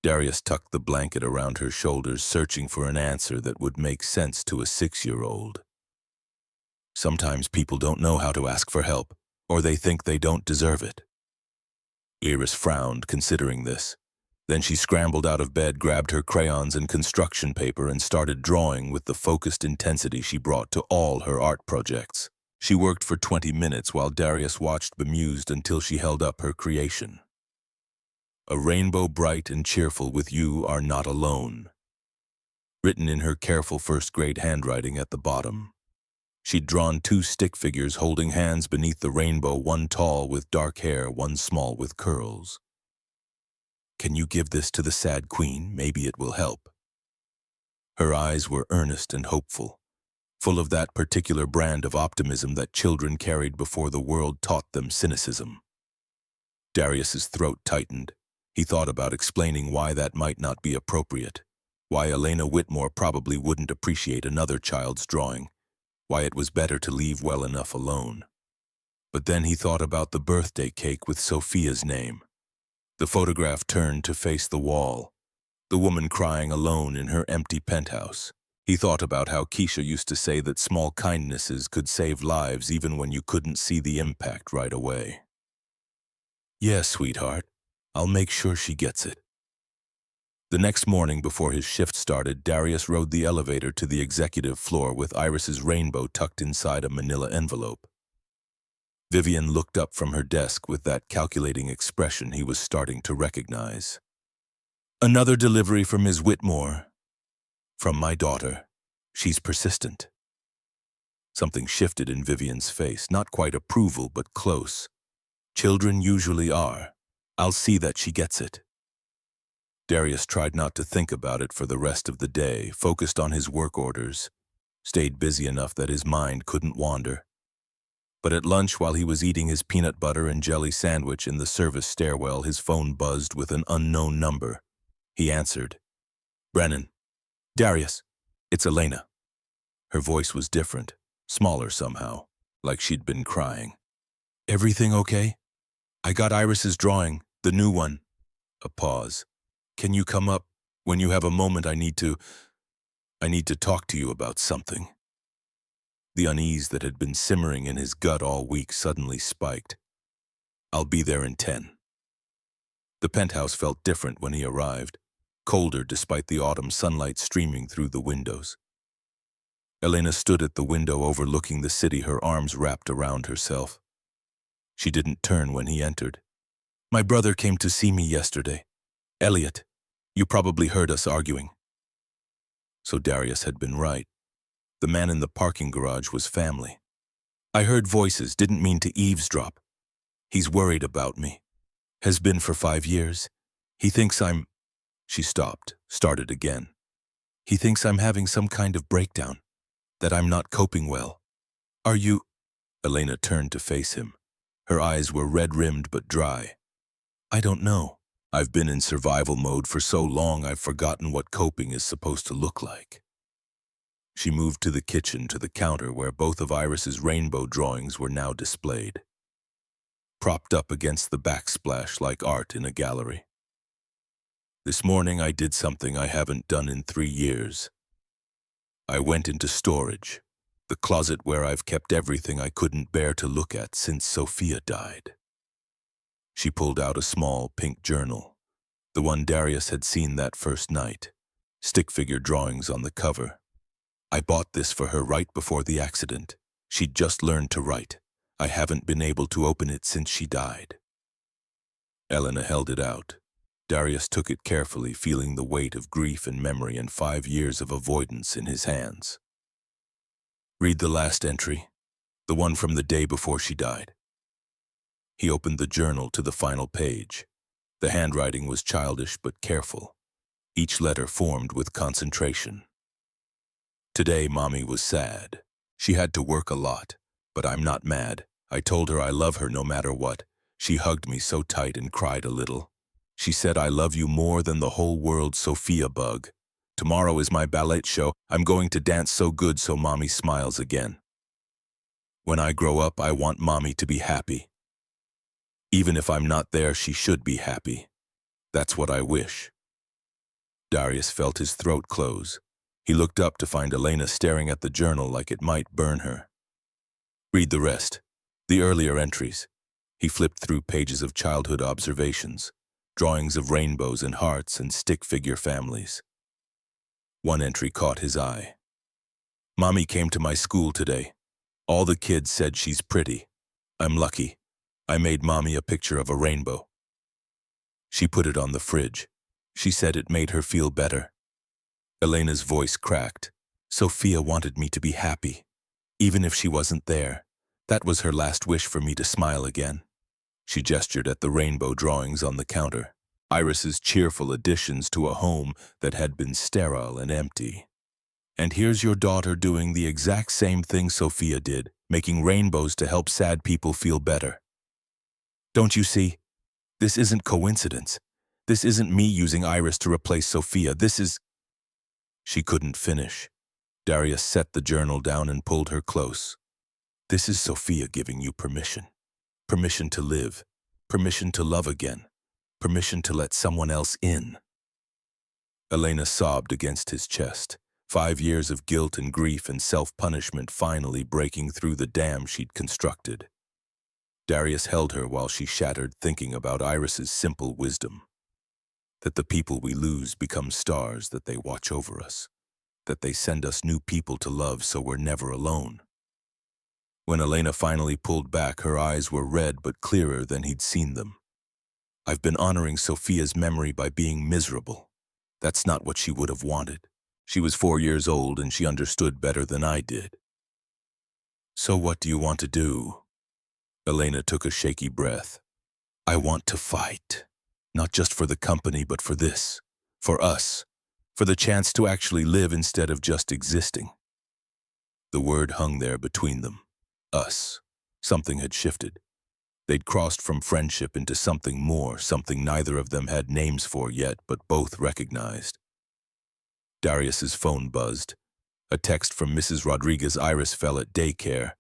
Darius tucked the blanket around her shoulders, searching for an answer that would make sense to a 6-year-old. Sometimes people don't know how to ask for help, or they think they don't deserve it. Iris frowned, considering this. Then she scrambled out of bed, grabbed her crayons and construction paper, and started drawing with the focused intensity she brought to all her art projects. She worked for 20 minutes while Darius watched bemused until she held up her creation. A rainbow bright and cheerful with you are not alone. Written in her careful first-grade handwriting at the bottom. She'd drawn 2 stick figures holding hands beneath the rainbow, one tall with dark hair, one small with curls. Can you give this to the sad queen? Maybe it will help. Her eyes were earnest and hopeful, full of that particular brand of optimism that children carried before the world taught them cynicism. Darius's throat tightened. He thought about explaining why that might not be appropriate, why Elena Whitmore probably wouldn't appreciate another child's drawing, why it was better to leave well enough alone. But then he thought about the birthday cake with Sophia's name. The photograph turned to face the wall, the woman crying alone in her empty penthouse. He thought about how Keisha used to say that small kindnesses could save lives even when you couldn't see the impact right away. Yes, sweetheart, I'll make sure she gets it. The next morning before his shift started, Darius rode the elevator to the executive floor with Iris's rainbow tucked inside a manila envelope. Vivian looked up from her desk with that calculating expression he was starting to recognize. Another delivery for Ms. Whitmore. From my daughter. She's persistent. Something shifted in Vivian's face, not quite approval, but close. Children usually are. I'll see that she gets it. Darius tried not to think about it for the rest of the day, focused on his work orders, stayed busy enough that his mind couldn't wander. But at lunch, while he was eating his peanut butter and jelly sandwich in the service stairwell, his phone buzzed with an unknown number. He answered. Brennan. Darius. It's Elena. Her voice was different, smaller somehow, like she'd been crying. Everything okay? I got Iris's drawing, the new one. A pause. Can you come up? When you have a moment, I need to talk to you about something. The unease that had been simmering in his gut all week suddenly spiked. I'll be there in 10. The penthouse felt different when he arrived, colder despite the autumn sunlight streaming through the windows. Elena stood at the window overlooking the city, her arms wrapped around herself. She didn't turn when he entered. My brother came to see me yesterday. Elliot, you probably heard us arguing. So Darius had been right. The man in the parking garage was family. I heard voices, didn't mean to eavesdrop. He's worried about me. Has been for 5 years. He thinks I'm... She stopped, started again. He thinks I'm having some kind of breakdown, that I'm not coping well. Are you... Elena turned to face him. Her eyes were red-rimmed but dry. I don't know. I've been in survival mode for so long I've forgotten what coping is supposed to look like. She moved to the kitchen, to the counter where both of Iris's rainbow drawings were now displayed, propped up against the backsplash like art in a gallery. This morning I did something I haven't done in 3 years. I went into storage, the closet where I've kept everything I couldn't bear to look at since Sophia died. She pulled out a small pink journal, the one Darius had seen that first night. stick figure drawings on the cover. I bought this for her right before the accident. She'd just learned to write. I haven't been able to open it since she died. Elena held it out. Darius took it carefully, feeling the weight of grief and memory and 5 years of avoidance in his hands. Read the last entry, the one from the day before she died. He opened the journal to the final page. The handwriting was childish but careful, each letter formed with concentration. Today, Mommy was sad. She had to work a lot, but I'm not mad. I told her I love her no matter what. She hugged me so tight and cried a little. She said, I love you more than the whole world, Sophia Bug. Tomorrow is my ballet show. I'm going to dance so good so Mommy smiles again. When I grow up, I want Mommy to be happy. Even if I'm not there, she should be happy. That's what I wish. Darius felt his throat close. He looked up to find Elena staring at the journal like it might burn her. Read the rest, the earlier entries. He flipped through pages of childhood observations, drawings of rainbows and hearts and stick figure families. One entry caught his eye. Mommy came to my school today. All the kids said she's pretty. I'm lucky. I made Mommy a picture of a rainbow. She put it on the fridge. She said it made her feel better. Elena's voice cracked. Sophia wanted me to be happy, even if she wasn't there. That was her last wish, for me to smile again. She gestured at the rainbow drawings on the counter, Iris's cheerful additions to a home that had been sterile and empty. And here's your daughter doing the exact same thing Sophia did, making rainbows to help sad people feel better. Don't you see? This isn't coincidence. This isn't me using Iris to replace Sophia. This is... She couldn't finish. Darius set the journal down and pulled her close. This is Sophia giving you permission. Permission to live. Permission to love again. Permission to let someone else in. Elena sobbed against his chest. 5 years of guilt and grief and self-punishment finally breaking through the dam she'd constructed. Darius held her while she shattered, thinking about Iris's simple wisdom. That the people we lose become stars, that they watch over us, that they send us new people to love so we're never alone. When Elena finally pulled back, her eyes were red but clearer than he'd seen them. I've been honoring Sophia's memory by being miserable. That's not what she would have wanted. She was 4 years old and she understood better than I did. So what do you want to do? Elena took a shaky breath. I want to fight. Not just for the company, but for this. For us. For the chance to actually live instead of just existing. The word hung there between them. Us. Something had shifted. They'd crossed from friendship into something more, something neither of them had names for yet, but both recognized. Darius's phone buzzed. A text from Mrs. Rodriguez. Iris fell at daycare.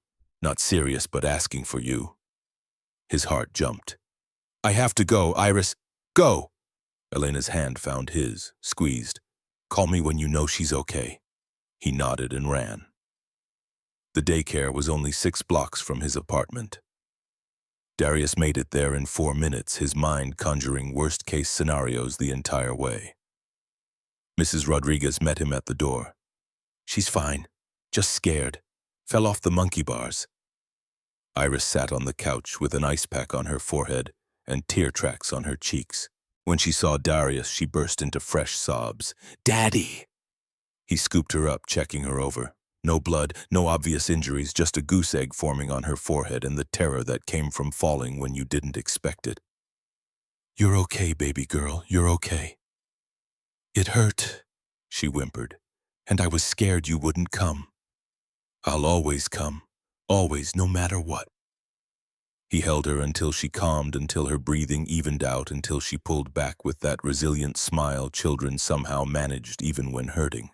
Not serious, but asking for you. His heart jumped. I have to go, Iris. Go! Elena's hand found his, squeezed. Call me when you know she's okay. He nodded and ran. The daycare was only 6 blocks from his apartment. Darius made it there in 4 minutes, his mind conjuring worst-case scenarios the entire way. Mrs. Rodriguez met him at the door. She's fine, just scared. Fell off the monkey bars. Iris sat on the couch with an ice pack on her forehead and tear tracks on her cheeks. When she saw Darius, she burst into fresh sobs. Daddy! He scooped her up, checking her over. No blood, no obvious injuries, just a goose egg forming on her forehead and the terror that came from falling when you didn't expect it. You're okay, baby girl, you're okay. It hurt, she whimpered, and I was scared you wouldn't come. I'll always come, always, no matter what. He held her until she calmed, until her breathing evened out, until she pulled back with that resilient smile children somehow managed even when hurting.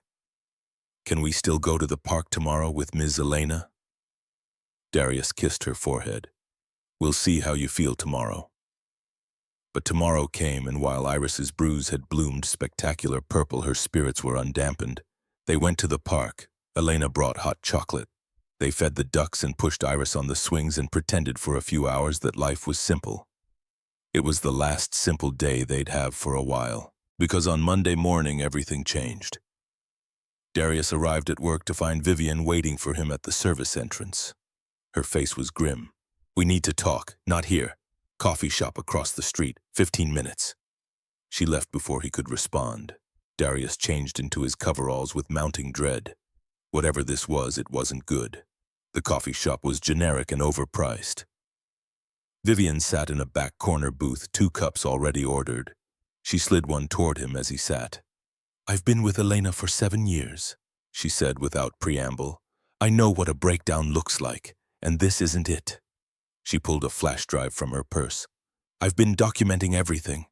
Can we still go to the park tomorrow with Ms. Elena? Darius kissed her forehead. We'll see how you feel tomorrow. But tomorrow came, and while Iris's bruise had bloomed spectacular purple, her spirits were undampened. They went to the park. Elena brought hot chocolate. They fed the ducks and pushed Iris on the swings and pretended for a few hours that life was simple. It was the last simple day they'd have for a while. Because on Monday morning, everything changed. Darius arrived at work to find Vivian waiting for him at the service entrance. Her face was grim. "We need to talk, not here. Coffee shop across the street, 15 minutes. She left before he could respond. Darius changed into his coveralls with mounting dread. Whatever this was, it wasn't good. The coffee shop was generic and overpriced. Vivian sat in a back corner booth, 2 cups already ordered. She slid one toward him as he sat. "I've been with Elena for 7 years," she said without preamble. "I know what a breakdown looks like, and this isn't it." She pulled a flash drive from her purse. "I've been documenting everything.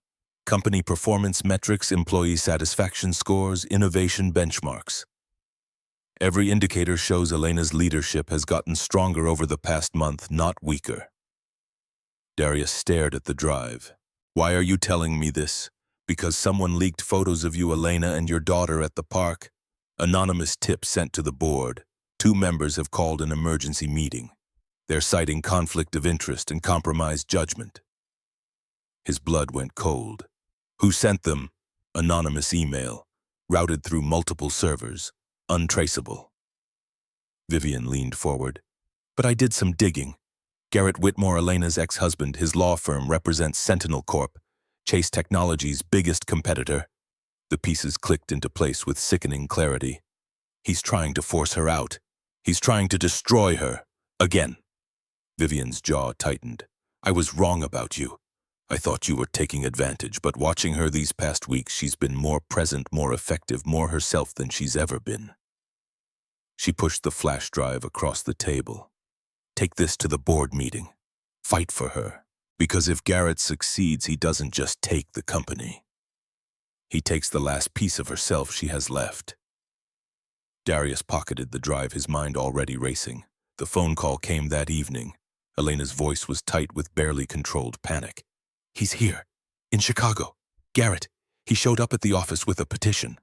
Company performance metrics, employee satisfaction scores, innovation benchmarks. Every indicator shows Elena's leadership has gotten stronger over the past month, not weaker." Darius stared at the drive. "Why are you telling me this? Because someone leaked photos of you, Elena, and your daughter at the park? Anonymous tip sent to the board. 2 members have called an emergency meeting. They're citing conflict of interest and compromised judgment." His blood went cold. "Who sent them?" "Anonymous email, routed through multiple servers, untraceable." Vivian leaned forward. "But I did some digging. Garrett Whitmore, Elena's ex-husband, his law firm represents Sentinel Corp, Chase Technologies' biggest competitor." The pieces clicked into place with sickening clarity. "He's trying to force her out. He's trying to destroy her. Again." Vivian's jaw tightened. "I was wrong about you. I thought you were taking advantage, but watching her these past weeks, she's been more present, more effective, more herself than she's ever been." She pushed the flash drive across the table. "Take this to the board meeting. Fight for her. Because if Garrett succeeds, he doesn't just take the company. He takes the last piece of herself she has left." Darius pocketed the drive, his mind already racing. The phone call came that evening. Elena's voice was tight with barely controlled panic. "He's here. In Chicago. Garrett. He showed up at the office with a petition."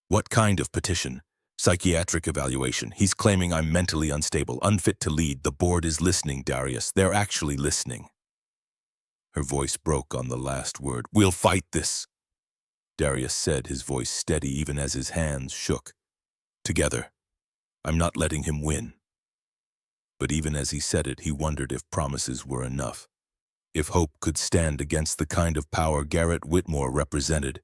"What kind of petition?" "Psychiatric evaluation. He's claiming I'm mentally unstable, unfit to lead. The board is listening, Darius. They're actually listening." Her voice broke on the last word. "We'll fight this," Darius said, his voice steady even as his hands shook. "Together. I'm not letting him win." But even as he said it, he wondered if promises were enough. If hope could stand against the kind of power Garrett Whitmore represented.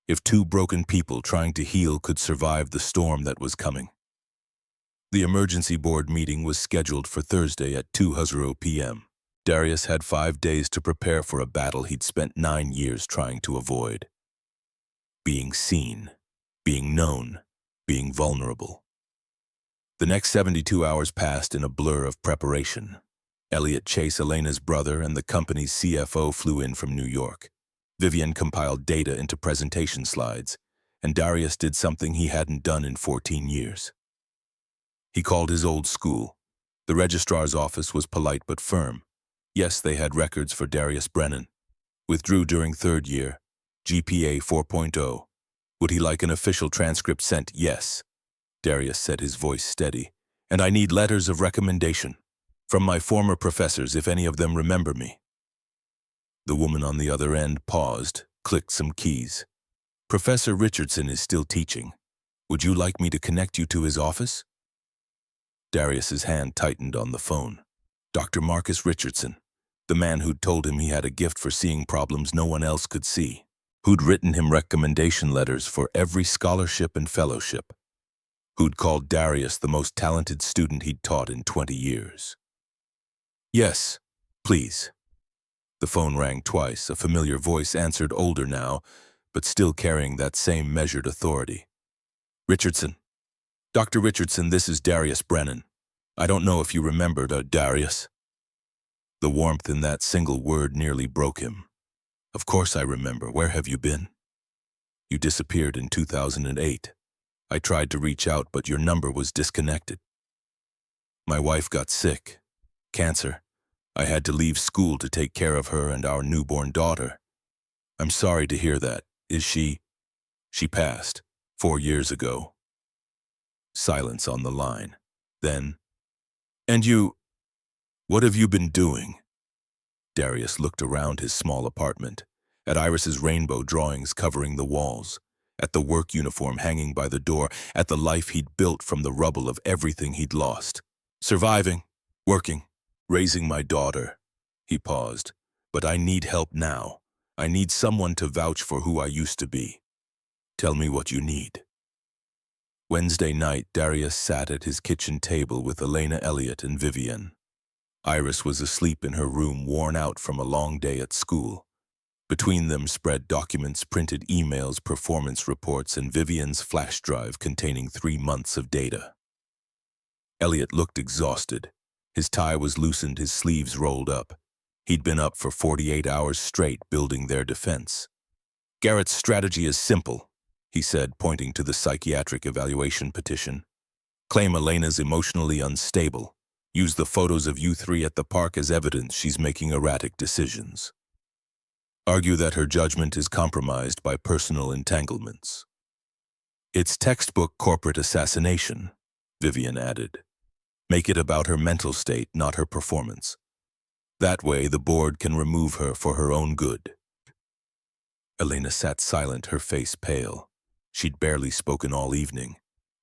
If 2 broken people trying to heal could survive the storm that was coming. The emergency board meeting was scheduled for Thursday at 2:00 p.m. Darius had 5 days to prepare for a battle he'd spent 9 years trying to avoid. Being seen, being known, being vulnerable. The next 72 hours passed in a blur of preparation. Elliot Chase, Elena's brother, and the company's CFO flew in from New York. Vivian compiled data into presentation slides, and Darius did something he hadn't done in 14 years. He called his old school. The registrar's office was polite but firm. Yes, they had records for Darius Brennan. Withdrew during 3rd year. GPA 4.0. Would he like an official transcript sent? Yes. Darius said, his voice steady. "And I need letters of recommendation. From my former professors, if any of them remember me." The woman on the other end paused, clicked some keys. "Professor Richardson is still teaching. Would you like me to connect you to his office?" Darius's hand tightened on the phone. Dr. Marcus Richardson, the man who'd told him he had a gift for seeing problems no one else could see, who'd written him recommendation letters for every scholarship and fellowship, who'd called Darius the most talented student he'd taught in 20 years. "Yes, please." The phone rang twice. A familiar voice answered, older now, but still carrying that same measured authority. "Richardson. Dr. Richardson, this is Darius Brennan. I don't know if you remembered, Darius." The warmth in that single word nearly broke him. "Of course I remember. Where have you been?" "You disappeared in 2008. I tried to reach out, but your number was disconnected. My wife got sick. Cancer. I had to leave school to take care of her and our newborn daughter. I'm sorry to hear that. Is she?" "She passed 4 years ago." Silence on the line. Then, "And you, what have you been doing?" Darius looked around his small apartment. at Iris's rainbow drawings covering the walls, at the work uniform hanging by the door, at the life he'd built from the rubble of everything he'd lost. Surviving, working, raising my daughter. He paused. But I need help now. I need someone to vouch for who I used to be. Tell me what you need. Wednesday night, Darius sat at his kitchen table with Elena Elliott and Vivian. Iris was asleep in her room, worn out from a long day at school. Between them spread documents, printed emails, performance reports, and Vivian's flash drive containing 3 months of data. Elliott looked exhausted. His tie was loosened, his sleeves rolled up. He'd been up for 48 hours straight building their defense. Garrett's strategy is simple, he said, pointing to the psychiatric evaluation petition. Claim Elena's emotionally unstable. Use the photos of you three at the park as evidence she's making erratic decisions. Argue that her judgment is compromised by personal entanglements. It's textbook corporate assassination, Vivian added. Make it about her mental state, not her performance. That way, the board can remove her for her own good. Elena sat silent, her face pale. She'd barely spoken all evening.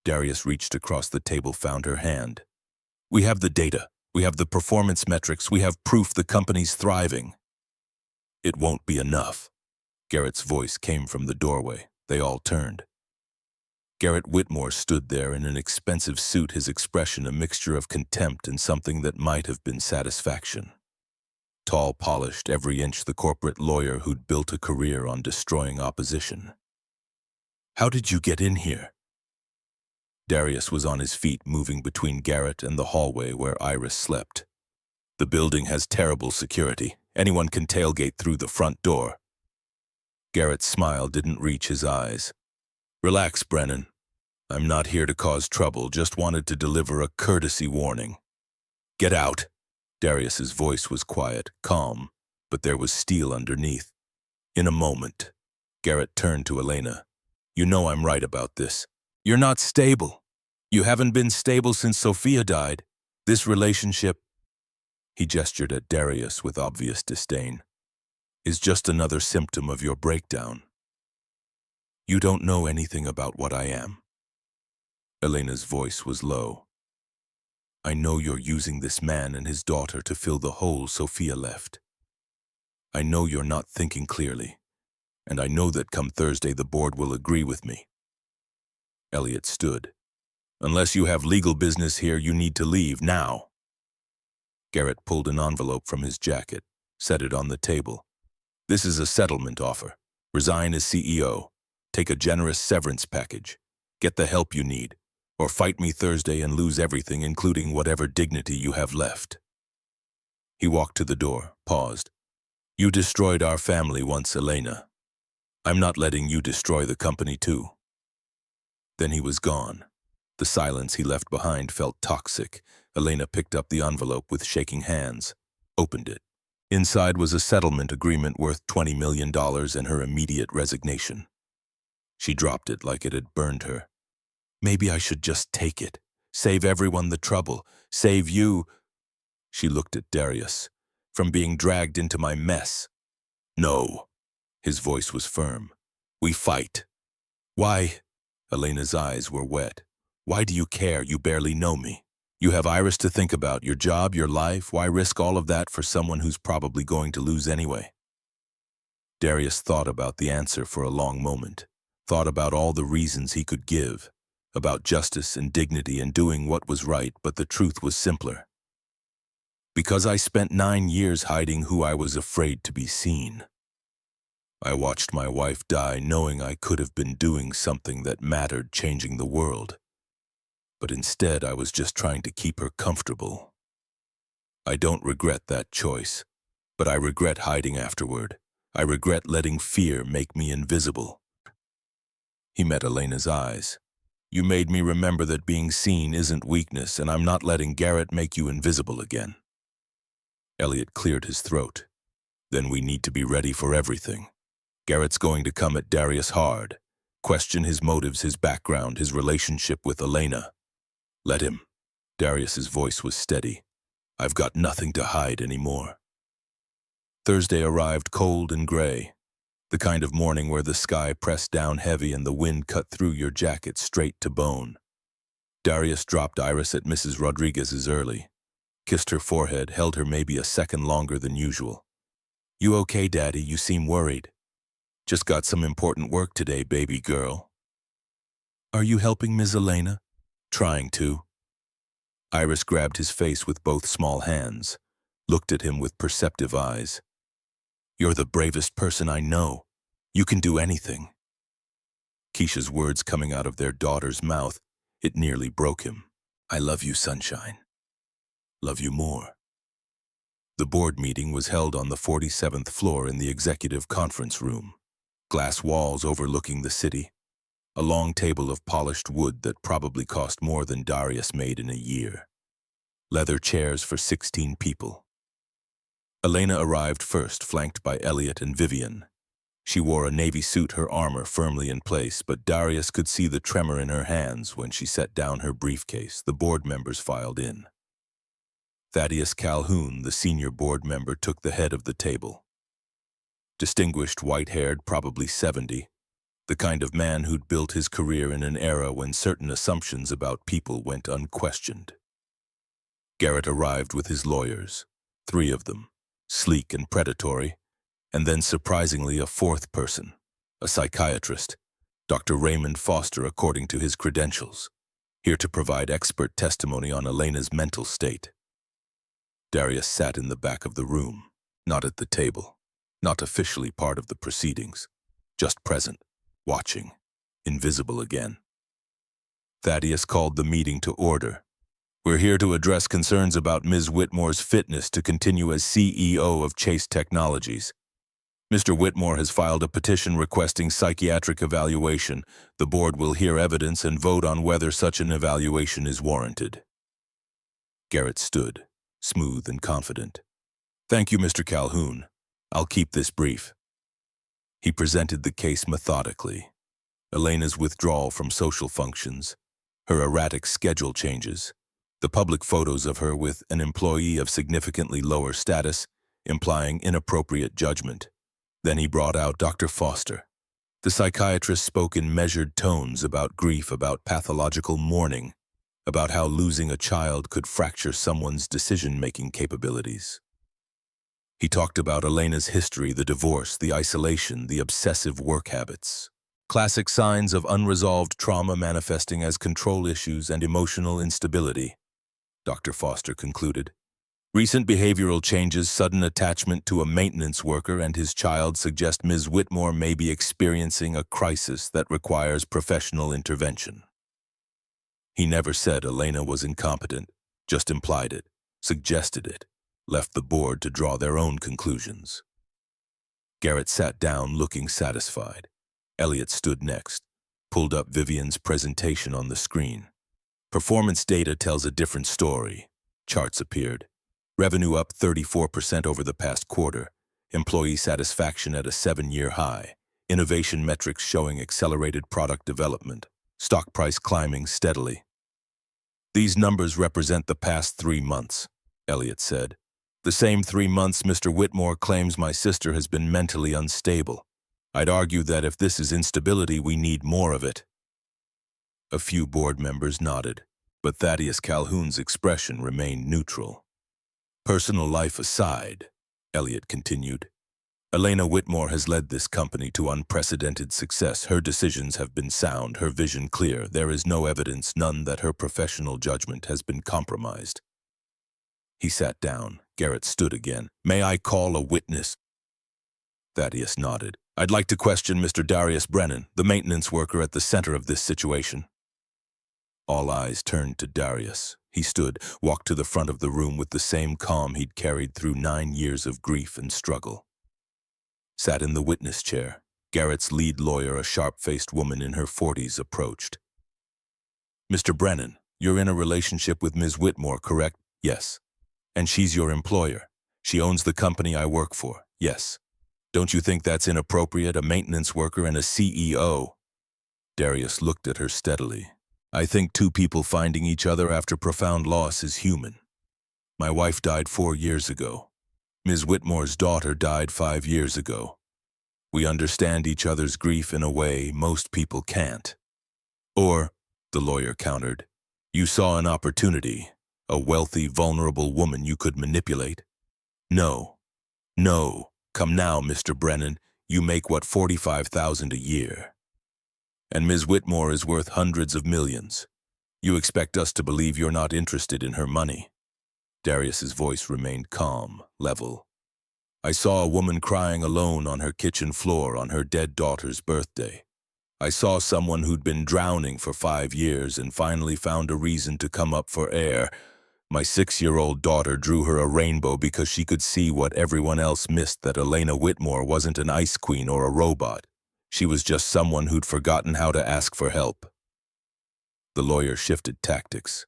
Darius reached across the table, found her hand. We have the data. We have the performance metrics. We have proof the company's thriving. It won't be enough. Garrett's voice came from the doorway. They all turned. Garrett Whitmore stood there in an expensive suit, his expression a mixture of contempt and something that might have been satisfaction. Tall, polished, every inch the corporate lawyer who'd built a career on destroying opposition. How did you get in here? Darius was on his feet, moving between Garrett and the hallway where Iris slept. The building has terrible security. Anyone can tailgate through the front door. Garrett's smile didn't reach his eyes. Relax, Brennan. I'm not here to cause trouble, just wanted to deliver a courtesy warning. Get out. Darius's voice was quiet, calm, but there was steel underneath. In a moment. Garrett turned to Elena. You know I'm right about this. You're not stable. You haven't been stable since Sophia died. This relationship, he gestured at Darius with obvious disdain, is just another symptom of your breakdown. You don't know anything about what I am. Elena's voice was low. I know you're using this man and his daughter to fill the hole Sophia left. I know you're not thinking clearly, and I know that come Thursday the board will agree with me. Elliott stood. Unless you have legal business here, you need to leave now. Garrett pulled an envelope from his jacket, set it on the table. This is a settlement offer. Resign as CEO. Take a generous severance package. Get the help you need, or fight me Thursday and lose everything, including whatever dignity you have left. He walked to the door, paused. You destroyed our family once, Elena. I'm not letting you destroy the company too. Then he was gone. The silence he left behind felt toxic. Elena picked up the envelope with shaking hands, opened it. Inside was a settlement agreement worth $20 million and her immediate resignation. She dropped it like it had burned her. Maybe I should just take it. Save everyone the trouble. Save you. She looked at Darius. From being dragged into my mess. No. His voice was firm. We fight. Why? Elena's eyes were wet. Why do you care? You barely know me. You have Iris to think about, your job, your life. Why risk all of that for someone who's probably going to lose anyway? Darius thought about the answer for a long moment. Thought about all the reasons he could give, about justice and dignity and doing what was right, but the truth was simpler. Because I spent 9 years hiding who I was afraid to be seen. I watched my wife die knowing I could have been doing something that mattered, changing the world. But instead I was just trying to keep her comfortable. I don't regret that choice, but I regret hiding afterward. I regret letting fear make me invisible. He met Elena's eyes. You made me remember that being seen isn't weakness, and I'm not letting Garrett make you invisible again. Elliott cleared his throat. Then we need to be ready for everything. Garrett's going to come at Darius hard, question his motives, his background, his relationship with Elena. Let him. Darius's voice was steady. I've got nothing to hide anymore. Thursday arrived cold and gray. The kind of morning where the sky pressed down heavy and the wind cut through your jacket straight to bone. Darius dropped Iris at Mrs. Rodriguez's early, kissed her forehead, held her maybe a second longer than usual. "You okay, Daddy? You seem worried." "Just got some important work today, baby girl." "Are you helping Ms. Elena?" "Trying to." Iris grabbed his face with both small hands, looked at him with perceptive eyes. "You're the bravest person I know. You can do anything." Keisha's words coming out of their daughter's mouth, it nearly broke him. "I love you, sunshine. Love you more." The board meeting was held on the 47th floor in the executive conference room. Glass walls overlooking the city. A long table of polished wood that probably cost more than Darius made in a year. Leather chairs for 16 people. Elena arrived first, flanked by Elliot and Vivian. She wore a navy suit, her armor firmly in place, but Darius could see the tremor in her hands when she set down her briefcase. The board members filed in. Thaddeus Calhoun, the senior board member, took the head of the table. Distinguished, white-haired, probably 70, the kind of man who'd built his career in an era when certain assumptions about people went unquestioned. Garrett arrived with his lawyers, 3 of them, sleek and predatory, and then surprisingly a 4th person, a psychiatrist, Dr. Raymond Foster according to his credentials, here to provide expert testimony on Elena's mental state. Darius sat in the back of the room, not at the table, not officially part of the proceedings, just present, watching, invisible again. Thaddeus called the meeting to order. "We're here to address concerns about Ms. Whitmore's fitness to continue as CEO of Chase Technologies. Mr. Whitmore has filed a petition requesting psychiatric evaluation. The board will hear evidence and vote on whether such an evaluation is warranted." Garrett stood, smooth and confident. "Thank you, Mr. Calhoun. I'll keep this brief." He presented the case methodically. Elena's withdrawal from social functions, her erratic schedule changes, the public photos of her with an employee of significantly lower status, implying inappropriate judgment. Then he brought out Dr. Foster. The psychiatrist spoke in measured tones about grief, about pathological mourning, about how losing a child could fracture someone's decision-making capabilities. He talked about Elena's history, the divorce, the isolation, the obsessive work habits. Classic signs of unresolved trauma manifesting as control issues and emotional instability, Dr. Foster concluded. Recent behavioral changes, sudden attachment to a maintenance worker and his child suggest Ms. Whitmore may be experiencing a crisis that requires professional intervention. He never said Elena was incompetent, just implied it, suggested it, left the board to draw their own conclusions. Garrett sat down looking satisfied. Elliot stood next, pulled up Vivian's presentation on the screen. Performance data tells a different story. Charts appeared. Revenue up 34% over the past quarter. Employee satisfaction at a 7-year high. Innovation metrics showing accelerated product development. Stock price climbing steadily. "These numbers represent the past 3 months, Elliot said. "The same 3 months Mr. Whitmore claims my sister has been mentally unstable. I'd argue that if this is instability, we need more of it." A few board members nodded, but Thaddeus Calhoun's expression remained neutral. "Personal life aside," Elliot continued, "Elena Whitmore has led this company to unprecedented success. Her decisions have been sound, her vision clear. There is no evidence, none, that her professional judgment has been compromised." He sat down. Garrett stood again. "May I call a witness?" Thaddeus nodded. "I'd like to question Mr. Darius Brennan, the maintenance worker at the center of this situation." All eyes turned to Darius. He stood, walked to the front of the room with the same calm he'd carried through 9 years of grief and struggle. Sat in the witness chair. Garrett's lead lawyer, a sharp-faced woman in her 40s, approached. "Mr. Brennan, you're in a relationship with Ms. Whitmore, correct?" "Yes." "And she's your employer? She owns the company I work for?" "Yes." "Don't you think that's inappropriate, a maintenance worker and a CEO?" Darius looked at her steadily. "I think 2 people finding each other after profound loss is human. My wife died 4 years ago. Ms. Whitmore's daughter died 5 years ago. We understand each other's grief in a way most people can't. Or, the lawyer countered, you saw an opportunity, a wealthy, vulnerable woman you could manipulate. No, no, come now, Mr. Brennan, you make what, 45,000 a year. And Ms. Whitmore is worth hundreds of millions. You expect us to believe you're not interested in her money. Darius's voice remained calm, level. I saw a woman crying alone on her kitchen floor on her dead daughter's birthday. I saw someone who'd been drowning for 5 years and finally found a reason to come up for air. My 6-year-old daughter drew her a rainbow because she could see what everyone else missed, that Elena Whitmore wasn't an ice queen or a robot. She was just someone who'd forgotten how to ask for help. The lawyer shifted tactics.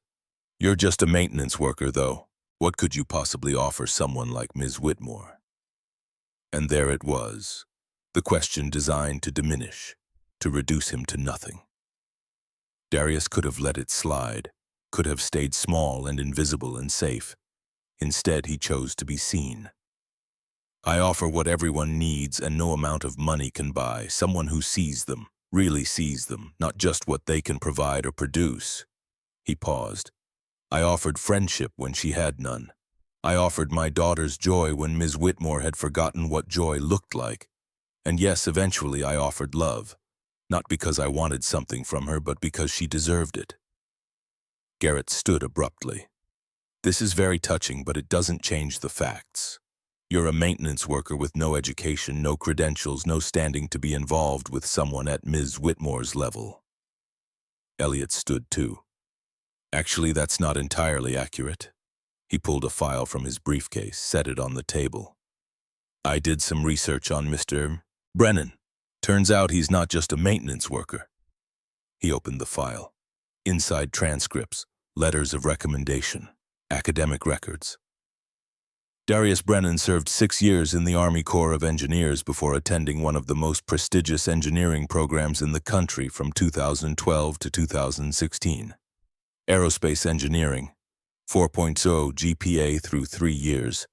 You're just a maintenance worker, though. What could you possibly offer someone like Ms. Whitmore? And there it was, the question designed to diminish, to reduce him to nothing. Darius could have let it slide, could have stayed small and invisible and safe. Instead, he chose to be seen. I offer what everyone needs and no amount of money can buy, someone who sees them, really sees them, not just what they can provide or produce. He paused. I offered friendship when she had none. I offered my daughter's joy when Ms. Whitmore had forgotten what joy looked like. And yes, eventually I offered love, not because I wanted something from her, but because she deserved it. Garrett stood abruptly. This is very touching, but it doesn't change the facts. You're a maintenance worker with no education, no credentials, no standing to be involved with someone at Ms. Whitmore's level. Elliot stood too. Actually, that's not entirely accurate. He pulled a file from his briefcase, set it on the table. I did some research on Mr. Brennan. Turns out he's not just a maintenance worker. He opened the file. Inside transcripts, letters of recommendation, academic records. Darius Brennan served 6 years in the Army Corps of Engineers before attending one of the most prestigious engineering programs in the country from 2012 to 2016. Aerospace engineering, 4.0 GPA through 3 years.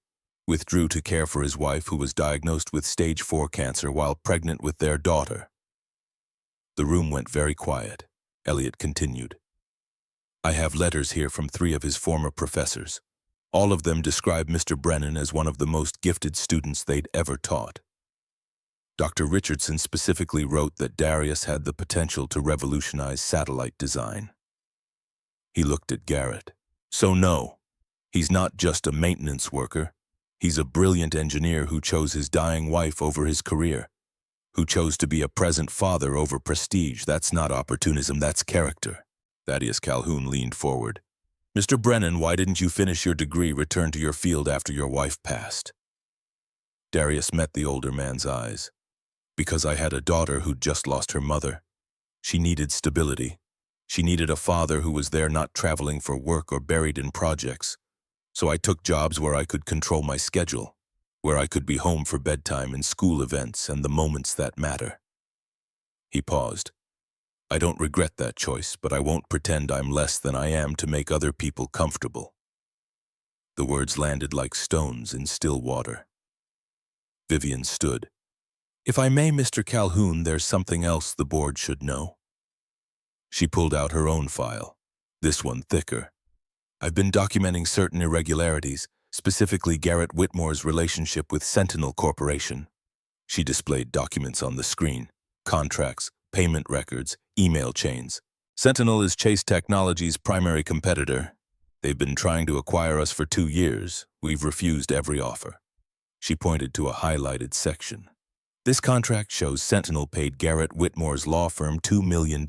Withdrew to care for his wife, who was diagnosed with stage 4 cancer while pregnant with their daughter. The room went very quiet. Elliot continued. I have letters here from 3 of his former professors. All of them describe Mr. Brennan as one of the most gifted students they'd ever taught. Dr. Richardson specifically wrote that Darius had the potential to revolutionize satellite design. He looked at Garrett. So no, he's not just a maintenance worker. He's a brilliant engineer who chose his dying wife over his career, who chose to be a present father over prestige. That's not opportunism, that's character. Thaddeus Calhoun leaned forward. Mr. Brennan, why didn't you finish your degree, return to your field after your wife passed? Darius met the older man's eyes. Because I had a daughter who'd just lost her mother. She needed stability. She needed a father who was there, not traveling for work or buried in projects. So I took jobs where I could control my schedule, where I could be home for bedtime and school events and the moments that matter. He paused. I don't regret that choice, but I won't pretend I'm less than I am to make other people comfortable. The words landed like stones in still water. Vivian stood. If I may, Mr. Calhoun, there's something else the board should know. She pulled out her own file, this one thicker. I've been documenting certain irregularities, specifically Garrett Whitmore's relationship with Sentinel Corporation. She displayed documents on the screen, contracts, payment records, email chains. Sentinel is Chase Technologies' primary competitor. They've been trying to acquire us for 2 years. We've refused every offer. She pointed to a highlighted section. This contract shows Sentinel paid Garrett Whitmore's law firm $2 million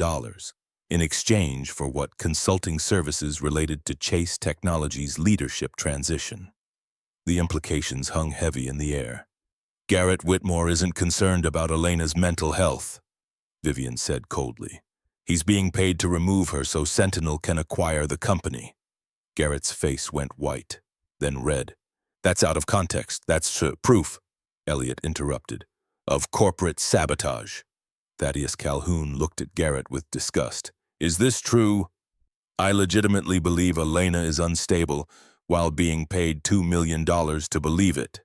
in exchange for what consulting services related to Chase Technologies' leadership transition. The implications hung heavy in the air. Garrett Whitmore isn't concerned about Elena's mental health, Vivian said coldly. He's being paid to remove her so Sentinel can acquire the company. Garrett's face went white, then red. That's out of context. That's proof, Elliot interrupted, of corporate sabotage. Thaddeus Calhoun looked at Garrett with disgust. Is this true? I legitimately believe Elena is unstable while being paid $2 million to believe it.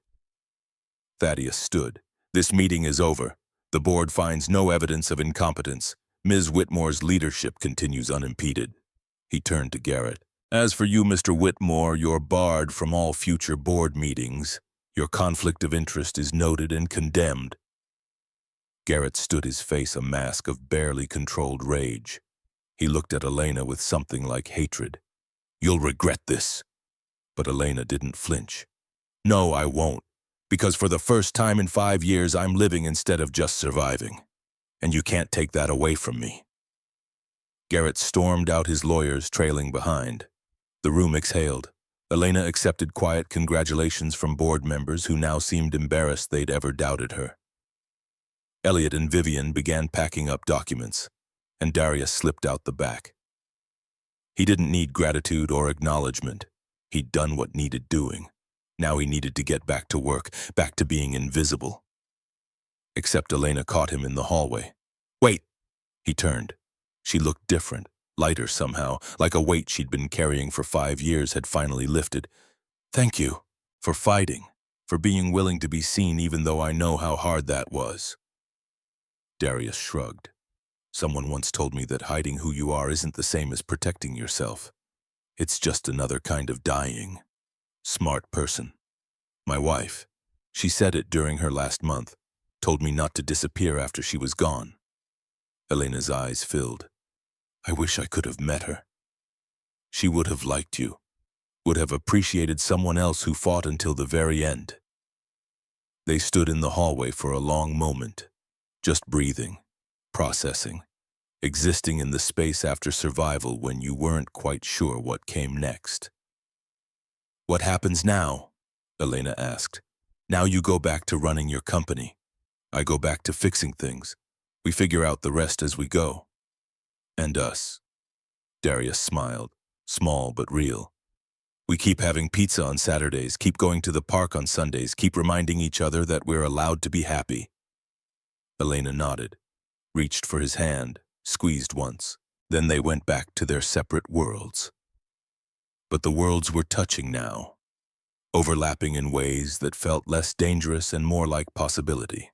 Thaddeus stood. This meeting is over. The board finds no evidence of incompetence. Ms. Whitmore's leadership continues unimpeded. He turned to Garrett. As for you, Mr. Whitmore, you're barred from all future board meetings. Your conflict of interest is noted and condemned. Garrett stood, his face a mask of barely controlled rage. He looked at Elena with something like hatred. You'll regret this. But Elena didn't flinch. No, I won't. Because for the first time in 5 years, I'm living instead of just surviving. And you can't take that away from me. Garrett stormed out, his lawyers trailing behind. The room exhaled. Elena accepted quiet congratulations from board members who now seemed embarrassed they'd ever doubted her. Elliot and Vivian began packing up documents, and Darius slipped out the back. He didn't need gratitude or acknowledgement. He'd done what needed doing. Now he needed to get back to work, back to being invisible. Except Elena caught him in the hallway. Wait! He turned. She looked different, lighter somehow, like a weight she'd been carrying for 5 years had finally lifted. Thank you for fighting, for being willing to be seen even though I know how hard that was. Darius shrugged. Someone once told me that hiding who you are isn't the same as protecting yourself. It's just another kind of dying. Smart person. My wife. She said it during her last month. Told me not to disappear after she was gone. Elena's eyes filled. I wish I could have met her. She would have liked you. Would have appreciated someone else who fought until the very end. They stood in the hallway for a long moment, just breathing, processing, existing in the space after survival when you weren't quite sure what came next. What happens now? Elena asked. Now you go back to running your company. I go back to fixing things. We figure out the rest as we go. And us. Darius smiled, small but real. We keep having pizza on Saturdays, keep going to the park on Sundays, keep reminding each other that we're allowed to be happy. Elena nodded, reached for his hand, squeezed once. Then they went back to their separate worlds. But the worlds were touching now, overlapping in ways that felt less dangerous and more like possibility.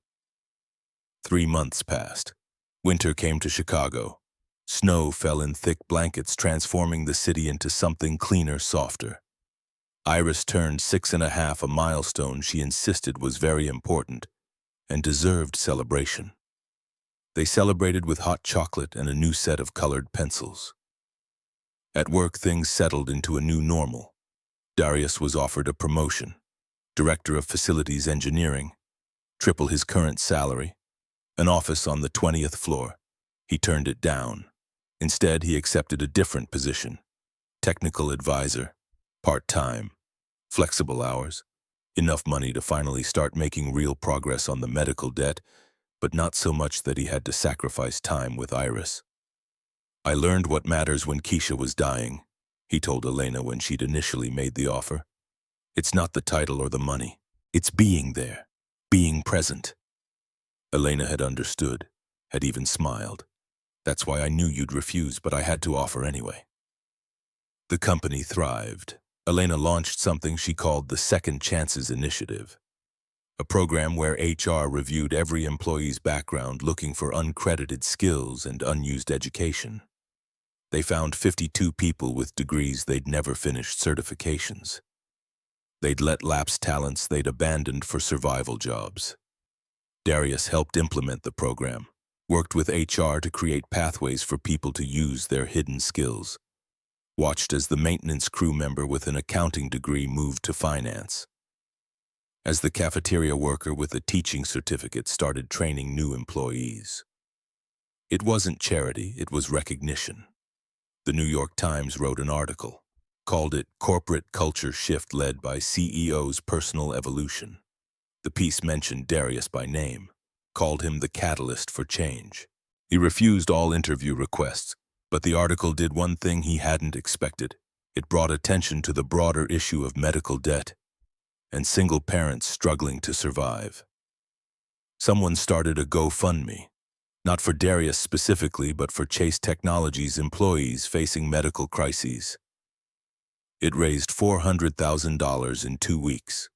3 months passed. Winter came to Chicago. Snow fell in thick blankets, transforming the city into something cleaner, softer. Iris turned 6.5, a milestone she insisted was very important and deserved celebration. They celebrated with hot chocolate and a new set of colored pencils. At work, things settled into a new normal. Darius was offered a promotion, Director of Facilities Engineering, triple his current salary, an office on the 20th floor. He turned it down. Instead, he accepted a different position, technical advisor, part-time, flexible hours, enough money to finally start making real progress on the medical debt, but not so much that he had to sacrifice time with Iris. I learned what matters when Keisha was dying, he told Elena when she'd initially made the offer. It's not the title or the money. It's being there, being present. Elena had understood, had even smiled. That's why I knew you'd refuse, but I had to offer anyway. The company thrived. Elena launched something she called the Second Chances Initiative, a program where HR reviewed every employee's background looking for uncredited skills and unused education. They found 52 people with degrees they'd never finished certifications. They'd let lapse talents they'd abandoned for survival jobs. Darius helped implement the program, worked with HR to create pathways for people to use their hidden skills, watched as the maintenance crew member with an accounting degree moved to finance, as the cafeteria worker with a teaching certificate started training new employees. It wasn't charity, it was recognition. The New York Times wrote an article, called it Corporate Culture Shift Led by CEO's Personal Evolution. The piece mentioned Darius by name, called him the catalyst for change. He refused all interview requests, but the article did one thing he hadn't expected. It brought attention to the broader issue of medical debt and single parents struggling to survive. Someone started a GoFundMe, not for Darius specifically, but for Chase Technologies employees facing medical crises. It raised $400,000 in 2 weeks.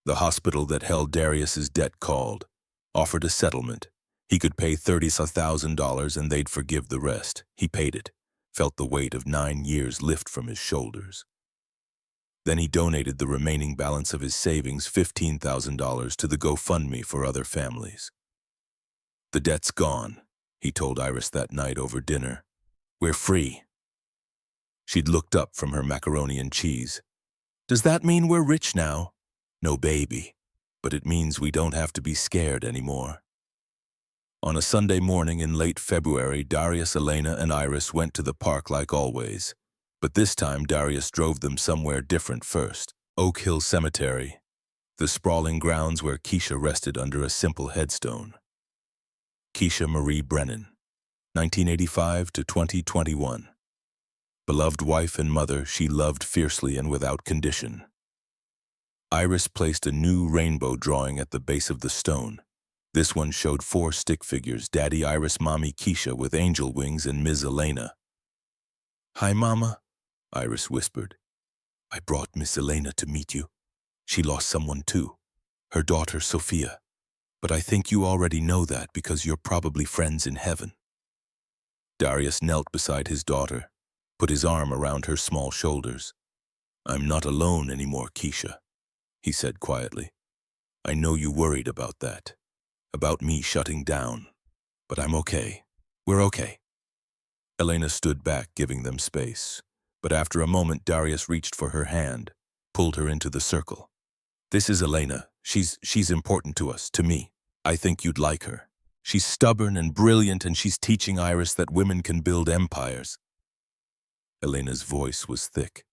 The hospital that held Darius's debt called, offered a settlement. He could pay $30,000 and they'd forgive the rest. He paid it, felt the weight of 9 years lift from his shoulders. Then he donated the remaining balance of his savings, $15,000, to the GoFundMe for other families. "The debt's gone," he told Iris that night over dinner. "We're free." She'd looked up from her macaroni and cheese. "Does that mean we're rich now?" "No, baby, but it means we don't have to be scared anymore." On a Sunday morning in late February, Darius, Elena, and Iris went to the park like always. But this time, Darius drove them somewhere different first. Oak Hill Cemetery, the sprawling grounds where Keisha rested under a simple headstone. Keisha Marie Brennan, 1985 to 2021. Beloved wife and mother, she loved fiercely and without condition. Iris placed a new rainbow drawing at the base of the stone. This one showed 4 stick figures: Daddy Iris, Mommy Keisha with angel wings, and Ms. Elena. "Hi, Mama," Iris whispered. "I brought Miss Elena to meet you. She lost someone too, her daughter Sophia. But I think you already know that because you're probably friends in heaven." Darius knelt beside his daughter, put his arm around her small shoulders. "I'm not alone anymore, Keisha," he said quietly. "I know you worried about that, about me shutting down, but I'm okay. We're okay." Elena stood back, giving them space. But after a moment, Darius reached for her hand, pulled her into the circle. "This is Elena. She's important to us, to me. I think you'd like her. She's stubborn and brilliant, and she's teaching Iris that women can build empires." Elena's voice was thick.